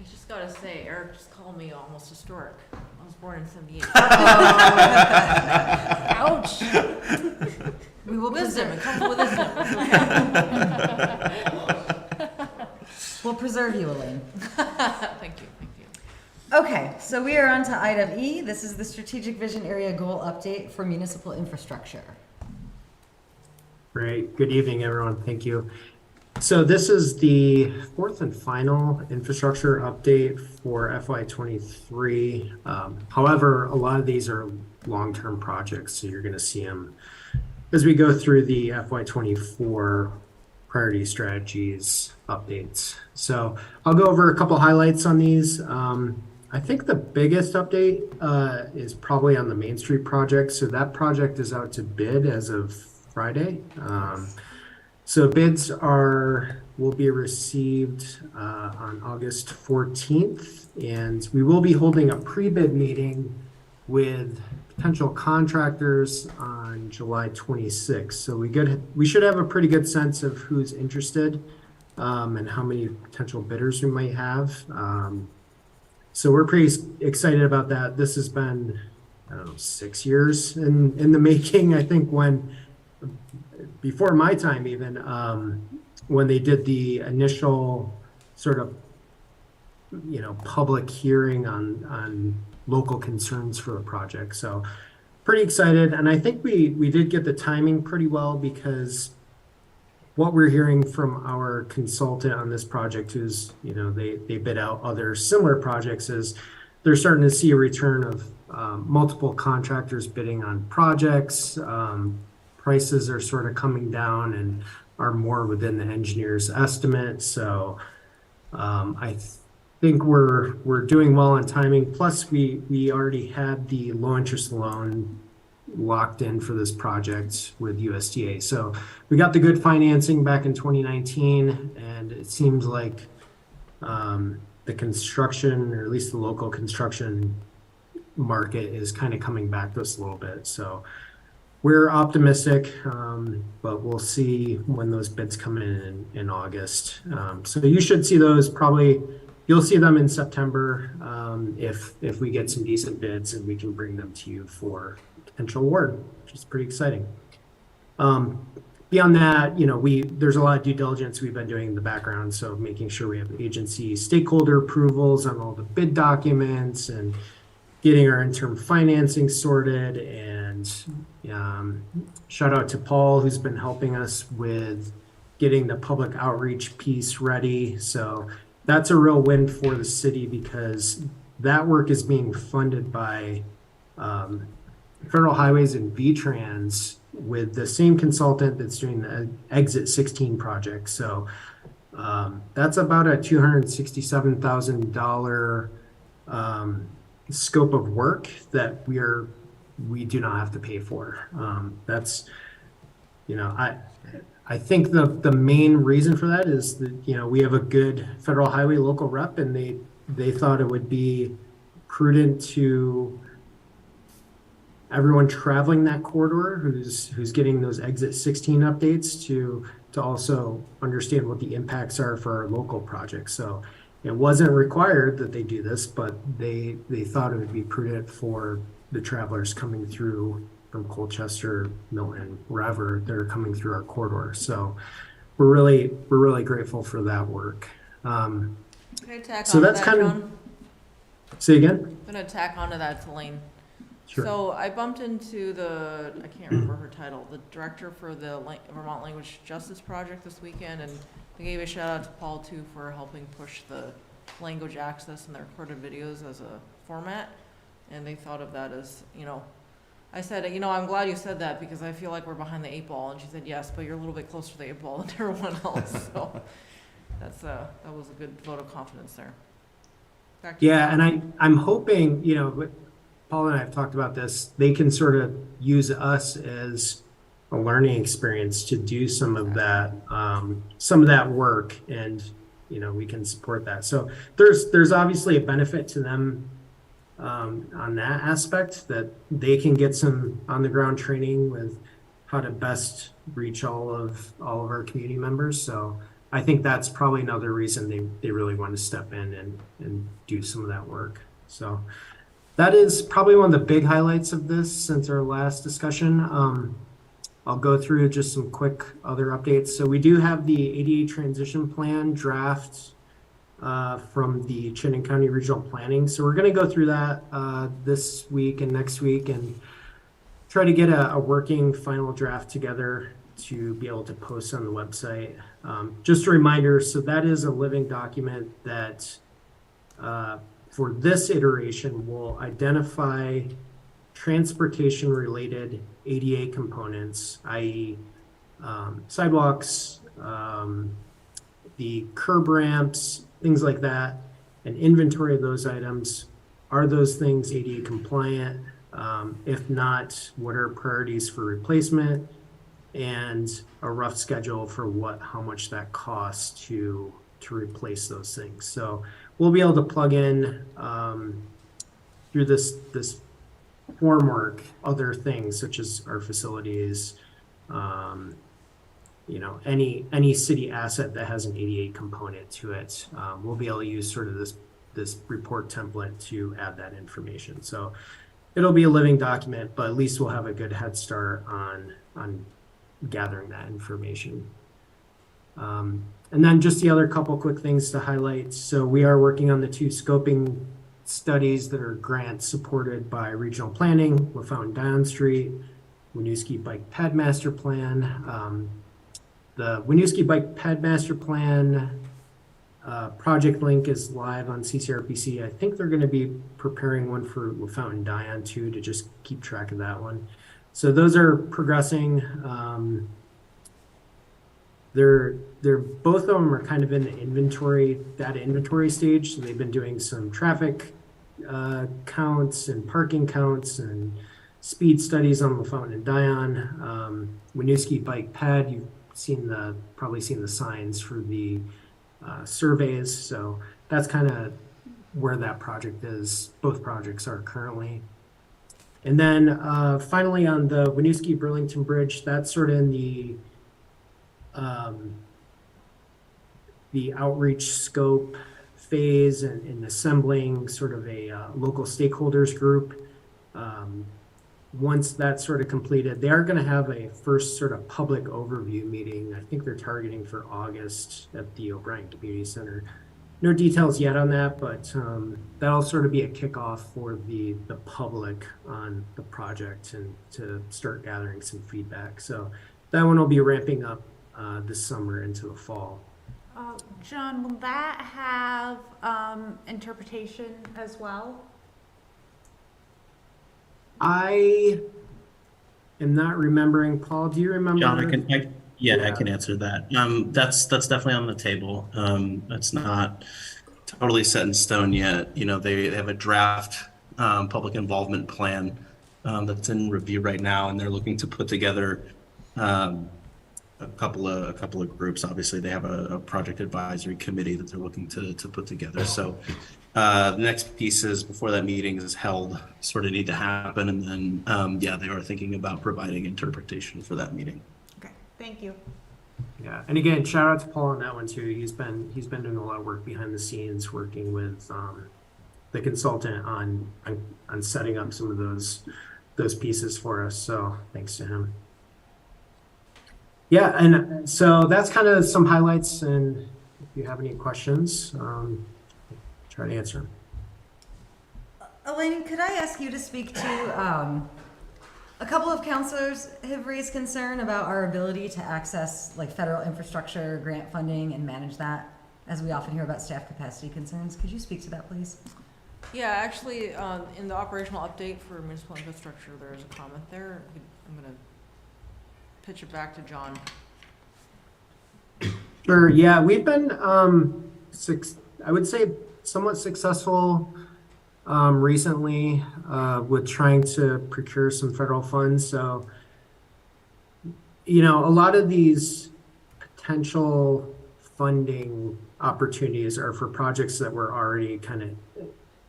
I just gotta say, Eric just called me almost historic. I was born in '78. Ouch. We will Wisdom, it preserve, comes with wisdom. we'll preserve you, Elaine. Thank you. Okay, so we are on to item E. This is the strategic vision area goal update for municipal infrastructure. Great. Good evening, everyone. Thank you. So this is the fourth and final infrastructure update for FY23. However, a lot of these are long-term projects, so you're going to see them as we go through the FY24 priority strategies updates. So I'll go over a couple highlights on these. I think the biggest update is probably on the Main Street project. So that project is out to bid as of Friday. So bids will be received on August 14th, and we will be holding a pre-bid meeting with potential contractors on July 26th. So we should have a pretty good sense of who's interested and how many potential bidders we might have. So we're pretty excited about that. This has been I don't know, 6 years in the making. I think before my time even, when they did the initial sort of, public hearing on local concerns for the project. So pretty excited. And I think we did get the timing pretty well, because what we're hearing from our consultant on this project, who's, they bid out other similar projects, is they're starting to see a return of multiple contractors bidding on projects. Prices are sort of coming down and are more within the engineer's estimate. So I think we're doing well on timing. Plus, we already had the low interest loan locked in for this project with USDA. So we got the good financing back in 2019, and it seems like the construction, or at least the local construction market, is kind of coming back to us a little bit. So we're optimistic, but we'll see when those bids come in August. So you should see those probably. You'll see them in September if we get some decent bids, and we can bring them to you for potential award, which is pretty exciting. Beyond that, there's a lot of due diligence we've been doing in the background, so making sure we have agency stakeholder approvals on all the bid documents, and getting our interim financing sorted. And shout out to Paul, who's been helping us with getting the public outreach piece ready. So that's a real win for the city, because that work is being funded by Federal Highways and VTrans, with the same consultant that's doing the Exit 16 project. So that's about a $267,000 scope of work that we do not have to pay for. That's, I think the main reason for that is that, we have a good federal highway local rep, and they thought it would be prudent to everyone traveling that corridor who's getting those Exit 16 updates to also understand what the impacts are for our local projects. So it wasn't required that they do this, but they thought it would be prudent for the travelers coming through from Colchester, Milton, wherever they're coming through our corridor. So we're really grateful for that work. Can I tack So onto that's that, kind of. John? Say again? I'm gonna tack onto that, to Lane. Sure. So I bumped into I can't remember her title, the director for the Vermont Language Justice Project this weekend, and I gave a shout out to Paul too for helping push the language access in their recorded videos as a format. And they thought of that as, I said, I'm glad you said that, because I feel like we're behind the 8 ball. And she said, yes, but you're a little bit closer to the 8 ball than everyone else. So that was a good vote of confidence there. Back to you. Yeah, and I'm hoping, Paul and I have talked about this, they can sort of use us as a learning experience to do some of that work, and we can support that. So there's obviously a benefit to them on that aspect, that they can get some on the ground training with how to best reach all of our community members. So I think that's probably another reason they really want to step in and do some of that work. So that is probably one of the big highlights of this since our last discussion. I'll go through just some quick other updates. So we do have the ADA transition plan draft from the Chittenden County Regional Planning. So we're going to go through that this week and next week, and try to get a working final draft together to be able to post on the website. Just a reminder, so that is a living document that for this iteration will identify transportation-related ADA components, i.e. Sidewalks, the curb ramps, things like that, an inventory of those items. Are those things ADA compliant? If not, what are priorities for replacement? And a rough schedule for how much that costs to replace those things. So we'll be able to plug in through this form work other things such as our facilities, any city asset that has an ADA component to it. We'll be able to use sort of this report template to add that information. So it'll be a living document, but at least we'll have a good head start on gathering that information. And then just the other couple quick things to highlight. So we are working on the 2 scoping studies that are grant supported by regional planning, LaFountain Dion Street, Winooski Bike Ped Master Plan. The Winooski Bike Ped Master Plan project link is live on CCRPC. I think they're going to be preparing one for LaFountain Dion too, to just keep track of that one. So those are progressing. They're both of them are kind of in the data inventory stage. So they've been doing some traffic counts and parking counts and speed studies on LaFountain and Dion. Winooski Bike Ped, you've probably seen the signs for the surveys. So that's kind of where that project is. Both projects are currently. And then finally on the Winooski Burlington Bridge, that's sort of in the outreach scope phase and assembling sort of a local stakeholders group. Once that's sort of completed, they are going to have a first sort of public overview meeting. I think they're targeting for August at the O'Brien Community Center. No details yet on that, but that'll sort of be a kickoff for the public on the project and to start gathering some feedback. So that one will be ramping up this summer into the fall. John, will that have interpretation as well? I am not remembering. Paul, do you remember? John, I can answer that. That's definitely on the table. It's not totally set in stone yet. You know, they have a draft public involvement plan that's in review right now, and they're looking to put together a couple of groups. Obviously, they have a project advisory committee that they're looking to put together. So the next pieces before that meeting is held sort of need to happen, and then they are thinking about providing interpretation for that meeting. Okay, thank you. Yeah, and again, shout out to Paul on that one too. He's been doing a lot of work behind the scenes, working with the consultant on setting up some of those pieces for us. So thanks to him. Yeah, and so that's kind of some highlights. And if you have any questions, try to answer them. Elaine, could I ask you to speak to a couple of counselors have raised concern about our ability to access like federal infrastructure grant funding and manage that, as we often hear about staff capacity concerns. Could you speak to that, please? Yeah, actually, in the operational update for municipal infrastructure, there's a comment there. I'm gonna pitch it back to John. Sure. Yeah, we've been, I would say, somewhat successful recently with trying to procure some federal funds. So, you know, a lot of these potential funding opportunities are for projects that were already kind of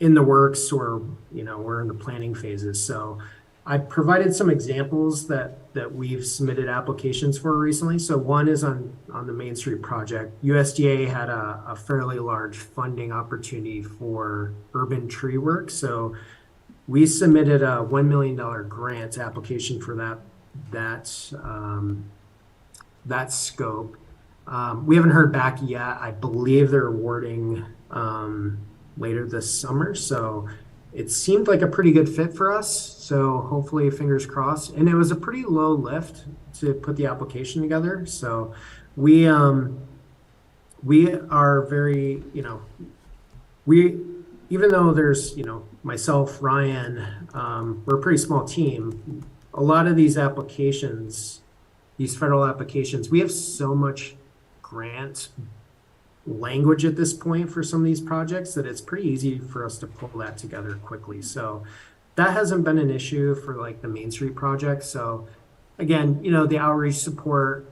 in the works, or, you know, we're in the planning phases. So I provided some examples that we've submitted applications for recently. So one is on the Main Street project. USDA had a fairly large funding opportunity for urban tree work. So we submitted a $1 million grant application for that scope. We haven't heard back yet. I believe they're awarding later this summer. So it seemed like a pretty good fit for us. So hopefully, fingers crossed. And it was a pretty low lift to put the application together. So we are very, you know, even though there's, you know, myself, Ryan, we're a pretty small team. A lot of these applications, these federal applications, we have so much grant language at this point for some of these projects that it's pretty easy for us to pull that together quickly. So that hasn't been an issue for like the Main Street project. So again, you know, the outreach support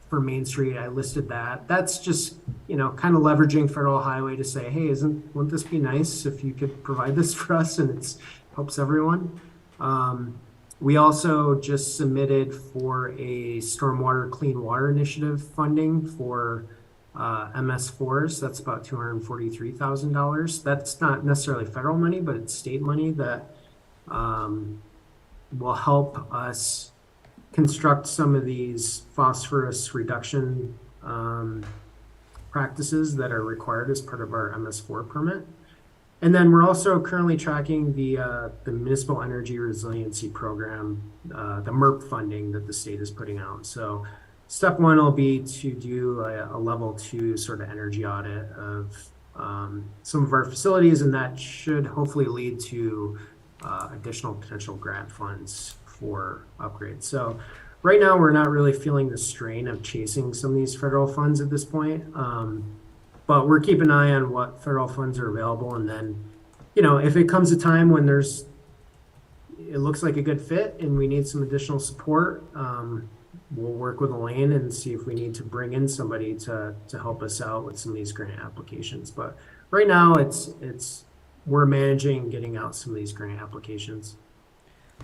for Main Street, I listed that. That's just, you know, kind of leveraging federal highway to say, hey, wouldn't this be nice if you could provide this for us, and it helps everyone. We also just submitted for a stormwater clean water initiative funding for MS4s. That's about $243,000. That's not necessarily federal money, but it's state money that will help us construct some of these phosphorus reduction practices that are required as part of our MS4 permit. And then we're also currently tracking the Municipal Energy Resiliency Program, the MERP funding that the state is putting out. So step one will be to do a level 2 sort of energy audit of some of our facilities, and that should hopefully lead to additional potential grant funds for upgrades. So right now, we're not really feeling the strain of chasing some of these federal funds at this point. But we're keeping an eye on what federal funds are available. And then, you know, if it comes a time when it looks like a good fit and we need some additional support, we'll work with Elaine and see if we need to bring in somebody to help us out with some of these grant applications. But right now, we're managing getting out some of these grant applications.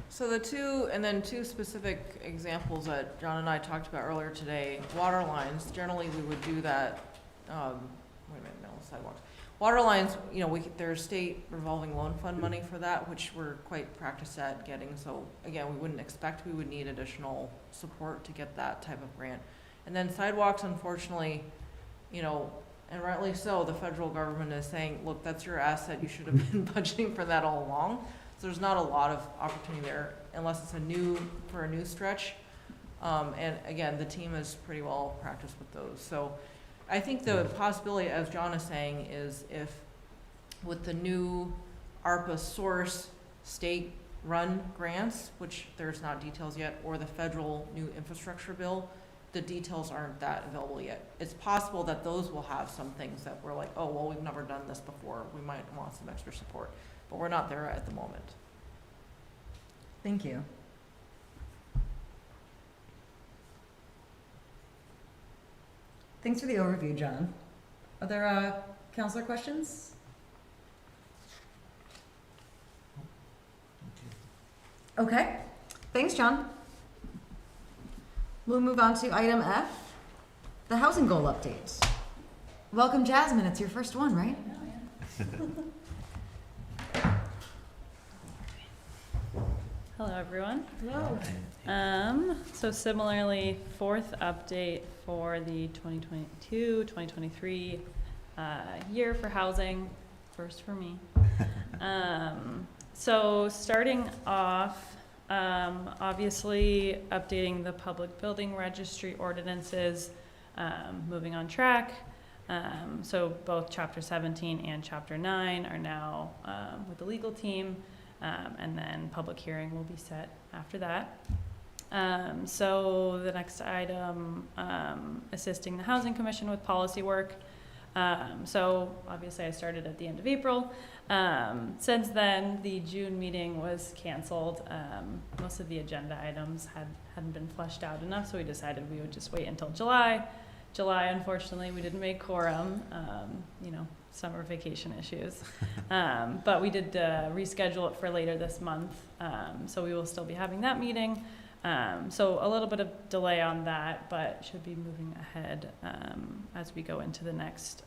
So two specific examples that John and I talked about earlier today, water lines, generally we would do that, sidewalks. Water lines, you know, there's state revolving loan fund money for that, which we're quite practiced at getting. So again, we wouldn't expect we would need additional support to get that type of grant. And then sidewalks, unfortunately, you know, and rightly so, the federal government is saying, look, that's your asset. You should have been budgeting for that all along. So there's not a lot of opportunity there unless it's for a new stretch. And again, the team is pretty well practiced with those. So I think the possibility, as John is saying, is if with the new ARPA source state-run grants, which there's not details yet, or the federal new infrastructure bill, the details aren't that available yet. It's possible that those will have some things that we're like, oh, well, we've never done this before. We might want some extra support, but we're not there at the moment. Thank you. Thanks for the overview, John. Are there counselor questions? Okay, thanks, John. We'll move on to item F, the housing goal update. Welcome, Jasmine. It's your first one, right? Hello, everyone. Hello. So similarly, fourth update for the 2022-2023 year for housing, first for me. So starting off, obviously updating the public building registry ordinances, moving on track. So both Chapter 17 and Chapter 9 are now with the legal team. And then public hearing will be set after that. So the next item, assisting the Housing Commission with policy work. So obviously I started at the end of April. Since then, the June meeting was canceled. Most of the agenda items hadn't been fleshed out enough, so we decided we would just wait until July. July, unfortunately, we didn't make quorum, summer vacation issues. But we did reschedule it for later this month. So we will still be having that meeting. So a little bit of delay on that, but should be moving ahead as we go into the next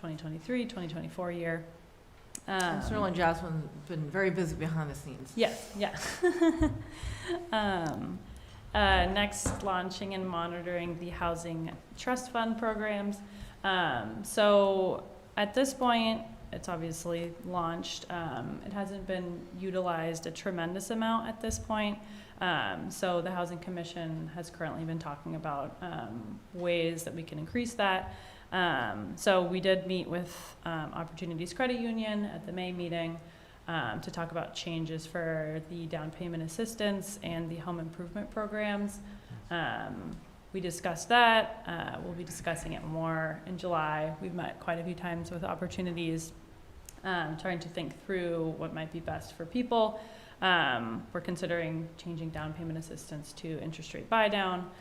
2023-2024 year. And certainly Jasmine's been very busy behind the scenes. Yes, yeah. Next, launching and monitoring the housing trust fund programs. So at this point, it's obviously launched. It hasn't been utilized a tremendous amount at this point. So the Housing Commission has currently been talking about ways that we can increase that. So we did meet with Opportunities Credit Union at the May meeting to talk about changes for the down payment assistance and the home improvement programs. We discussed that. We'll be discussing it more in July. We've met quite a few times with Opportunities, trying to think through what might be best for people. We're considering changing down payment assistance to interest rate buy down.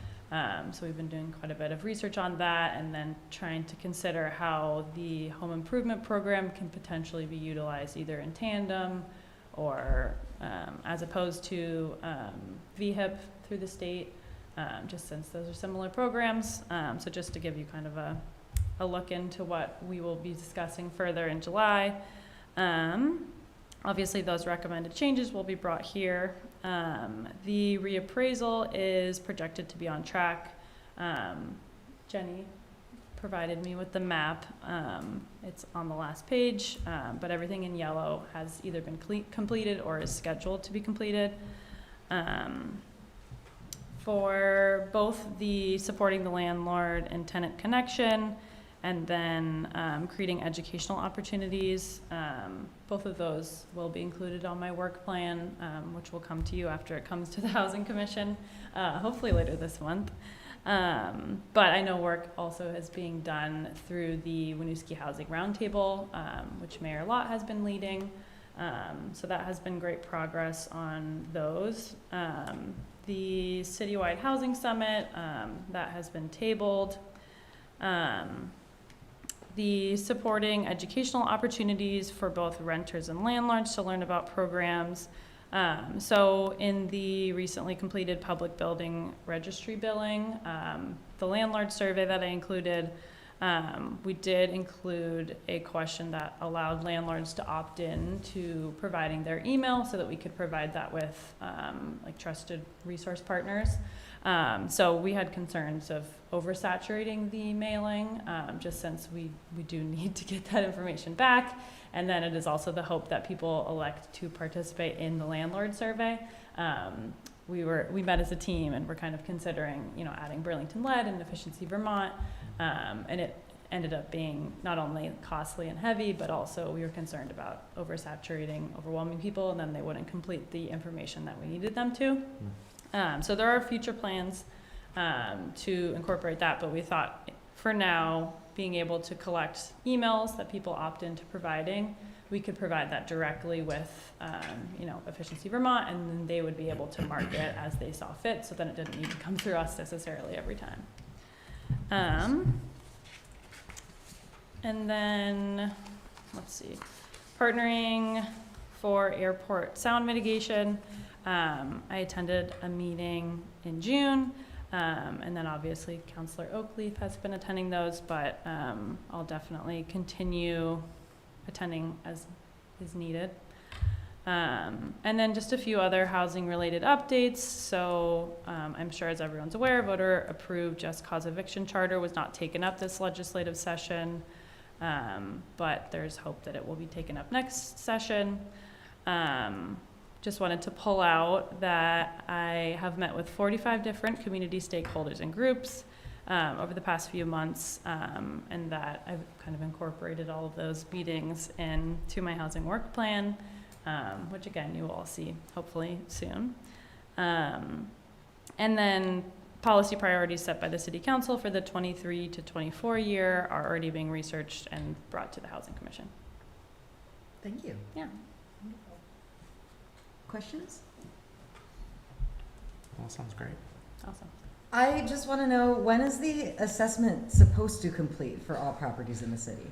So we've been doing quite a bit of research on that, and then trying to consider how the home improvement program can potentially be utilized either in tandem or as opposed to VHIP through the state, just since those are similar programs. So just to give you kind of a look into what we will be discussing further in July. Obviously, those recommended changes will be brought here. The reappraisal is projected to be on track. Jenny provided me with the map. It's on the last page, but everything in yellow has either been completed or is scheduled to be completed. For both the supporting the landlord and tenant connection, and then creating educational opportunities, both of those will be included on my work plan, which will come to you after it comes to the Housing Commission, hopefully later this month. But I know work also is being done through the Winooski Housing Roundtable, which Mayor Lott has been leading. So that has been great progress on those. The Citywide Housing Summit, that has been tabled. The supporting educational opportunities for both renters and landlords to learn about programs. So in the recently completed public building registry billing, the landlord survey that I included, we did include a question that allowed landlords to opt in to providing their email so that we could provide that with like trusted resource partners. So we had concerns of oversaturating the mailing, just since we do need to get that information back. And then it is also the hope that people elect to participate in the landlord survey. We met as a team and we're kind of considering, adding Burlington Lead and Efficiency Vermont. And it ended up being not only costly and heavy, but also we were concerned about overwhelming people, and then they wouldn't complete the information that we needed them to. So there are future plans to incorporate that, but we thought for now, being able to collect emails that people opt into providing, we could provide that directly with, Efficiency Vermont, and then they would be able to mark it as they saw fit, so then it didn't need to come through us necessarily every time. And then, let's see, partnering for airport sound mitigation. I attended a meeting in June, and then obviously Councilor Oakleaf has been attending those, but I'll definitely continue attending as is needed. And then just a few other housing related updates. So I'm sure as everyone's aware, voter approved just cause eviction charter was not taken up this legislative session, but there's hope that it will be taken up next session. Just wanted to pull out that I have met with 45 different community stakeholders and groups over the past few months, and that I've kind of incorporated all of those meetings into my housing work plan, which again, you will all see hopefully soon. And then policy priorities set by the City Council for the 23 to 24 year are already being researched and brought to the Housing Commission. Thank you. Yeah. Questions? Well, sounds great. Awesome. I just want to know, when is the assessment supposed to complete for all properties in the city?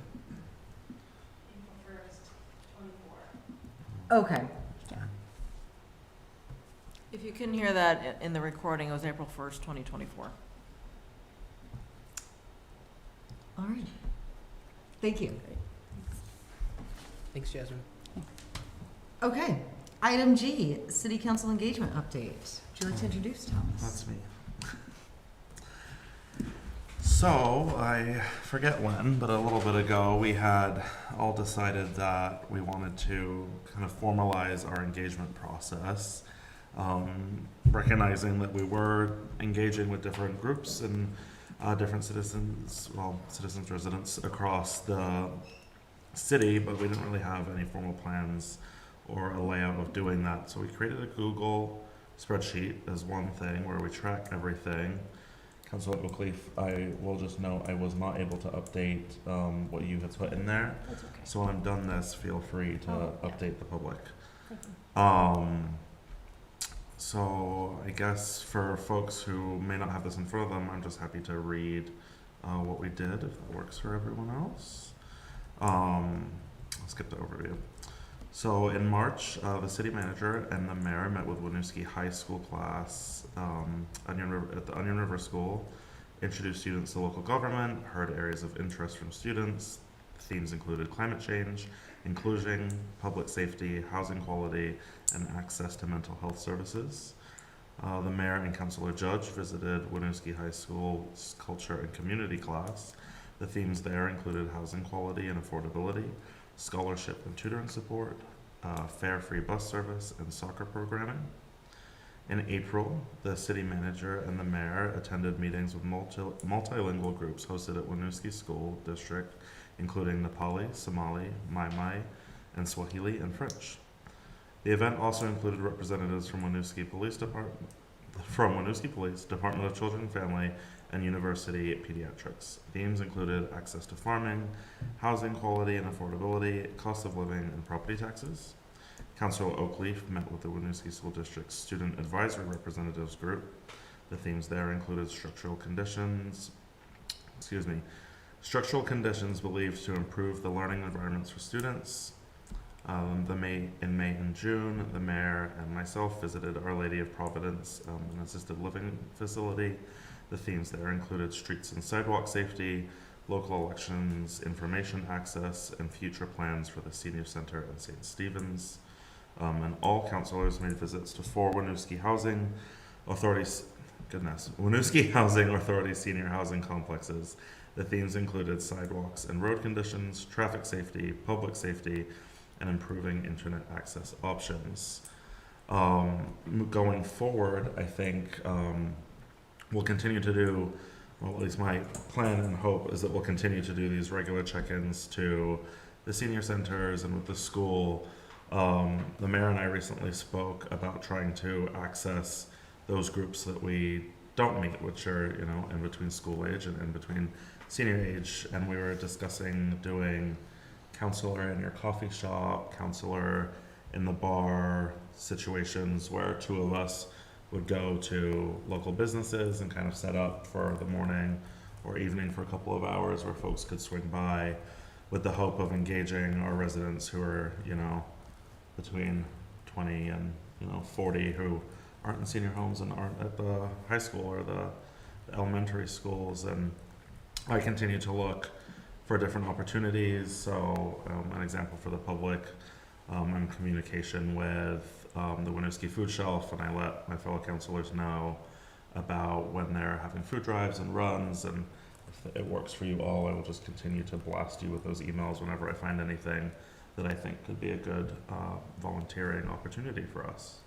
April 1st, 24. Okay. If you can hear that in the recording, it was April 1st, 2024. All right. Thank you. Thanks, Jasmine. Okay. Item G, City Council engagement update. Would you like to introduce Thomas? That's me. So, I forget when, but a little bit ago, we had all decided that we wanted to kind of formalize our engagement process, recognizing that we were engaging with different groups and different citizens, residents across the city, but we didn't really have any formal plans or a layout of doing that. So we created a Google spreadsheet as one thing where we track everything. Councilor Oakleaf, I will just note I was not able to update what you had put in there. That's okay. So when I'm done this, feel free to update the public. Thank you. So I guess for folks who may not have this in front of them, I'm just happy to read what we did, if that works for everyone else. I'll skip the overview. So in March, the city manager and the mayor met with Winooski High School class at the Onion River School, introduced students to local government, heard areas of interest from students. Themes included climate change, inclusion, public safety, housing quality, and access to mental health services. The mayor and Councilor Judge visited Winooski High School's culture and community class. The themes there included housing quality and affordability, scholarship and tutoring support, fare free bus service, and soccer programming. In April, the city manager and the mayor attended meetings with multilingual groups hosted at Winooski School District, including Nepali, Somali, Mai, and Swahili and French. The event also included representatives from Winooski Police, Department of Children and Family, and University Pediatrics. Themes included access to farming, housing quality and affordability, cost of living, and property taxes. Councilor Oakleaf met with the Winooski School District's Student Advisory Representatives Group. The themes there included structural conditions believed to improve the learning environments for students. In May and June, the mayor and myself visited Our Lady of Providence, an assisted living facility. The themes there included streets and sidewalk safety, local elections, information access, and future plans for the senior center in St. Stephen's. And all councilors made visits to 4 Winooski Housing Authority senior housing complexes. The themes included sidewalks and road conditions, traffic safety, public safety, and improving internet access options. Going forward, I think we'll continue to do, well, at least my plan and hope is that we'll continue to do these regular check-ins to the senior centers and with the school. The mayor and I recently spoke about trying to access those groups that we don't meet, which are, in between school age and in between senior age. And we were discussing doing counselor in your coffee shop, counselor in the bar situations where 2 of us would go to local businesses and kind of set up for the morning or evening for a couple of hours where folks could swing by, with the hope of engaging our residents who are, between 20 and 40 who aren't in senior homes and aren't at the high school or the elementary schools. And I continue to look for different opportunities. So an example for the public, I'm in communication with the Winooski Food Shelf, and I let my fellow councilors know about when they're having food drives and runs, and if it works for you all, I will just continue to blast you with those emails whenever I find anything that I think could be a good volunteering opportunity for us.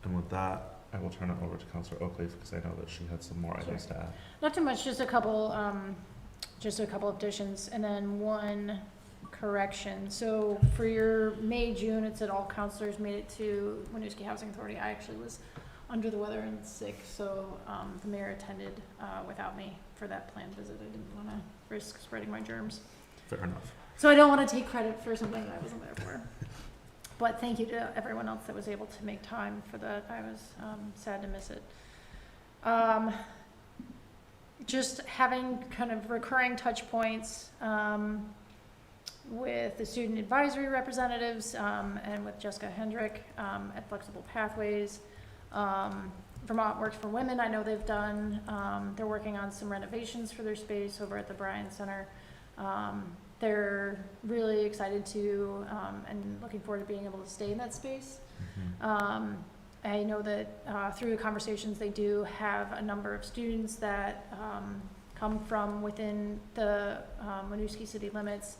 And with that, I will turn it over to Councilor Oakleaf because I know that she had some more items to add. Not too much, just a couple of additions, and then one correction. So for your May, June, it said all counselors made it to Winooski Housing Authority. I actually was under the weather and sick, so the mayor attended without me for that planned visit. I didn't want to risk spreading my germs. Fair enough. So I don't want to take credit for something that I wasn't there for. But thank you to everyone else that was able to make time for that. I was sad to miss it. Just having kind of recurring touch points with the student advisory representatives and with Jessica Hendrick at Flexible Pathways. Vermont Works for Women, I know they've done, they're working on some renovations for their space over at the Bryan Center. They're really excited to and looking forward to being able to stay in that space. I know that through the conversations they do have a number of students that come from within the Winooski city limits.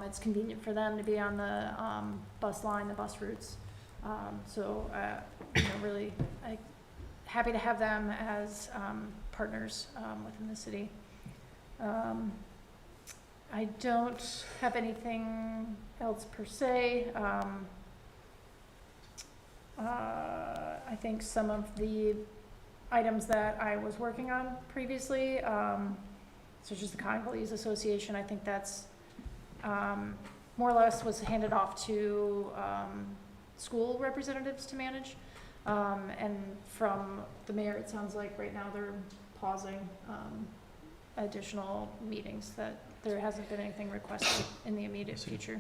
It's convenient for them to be on the bus line, the bus routes. Really happy to have them as partners within the city. I don't have anything else per se. I think some of the items that I was working on previously, such as the Congolese Association, I think that's more or less was handed off to school representatives to manage. And from the mayor, it sounds like right now they're pausing additional meetings, that there hasn't been anything requested in the immediate future.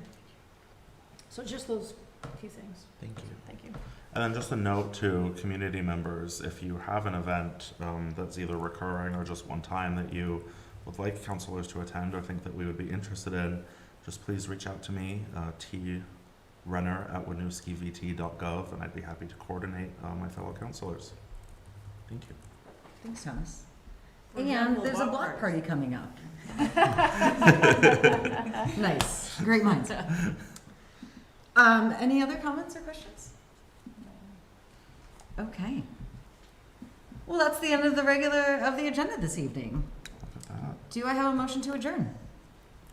So just those few things. Thank you. Thank you. And then just a note to community members, if you have an event that's either recurring or just one time that you would like counselors to attend or think that we would be interested in, just please reach out to me, trunner@winooskivt.gov, and I'd be happy to coordinate my fellow counselors. Thank you. Thanks, Thomas. For And example, there's a block block parties. party coming up. Nice, great minds. Any other comments or questions? Okay. Well, that's the end of the agenda this evening. Look at that. Do I have a motion to adjourn?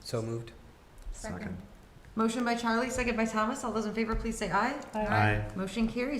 So moved. Second. Motion by Charlie, second by Thomas. All those in favor, please say aye. Aye. Motion carries.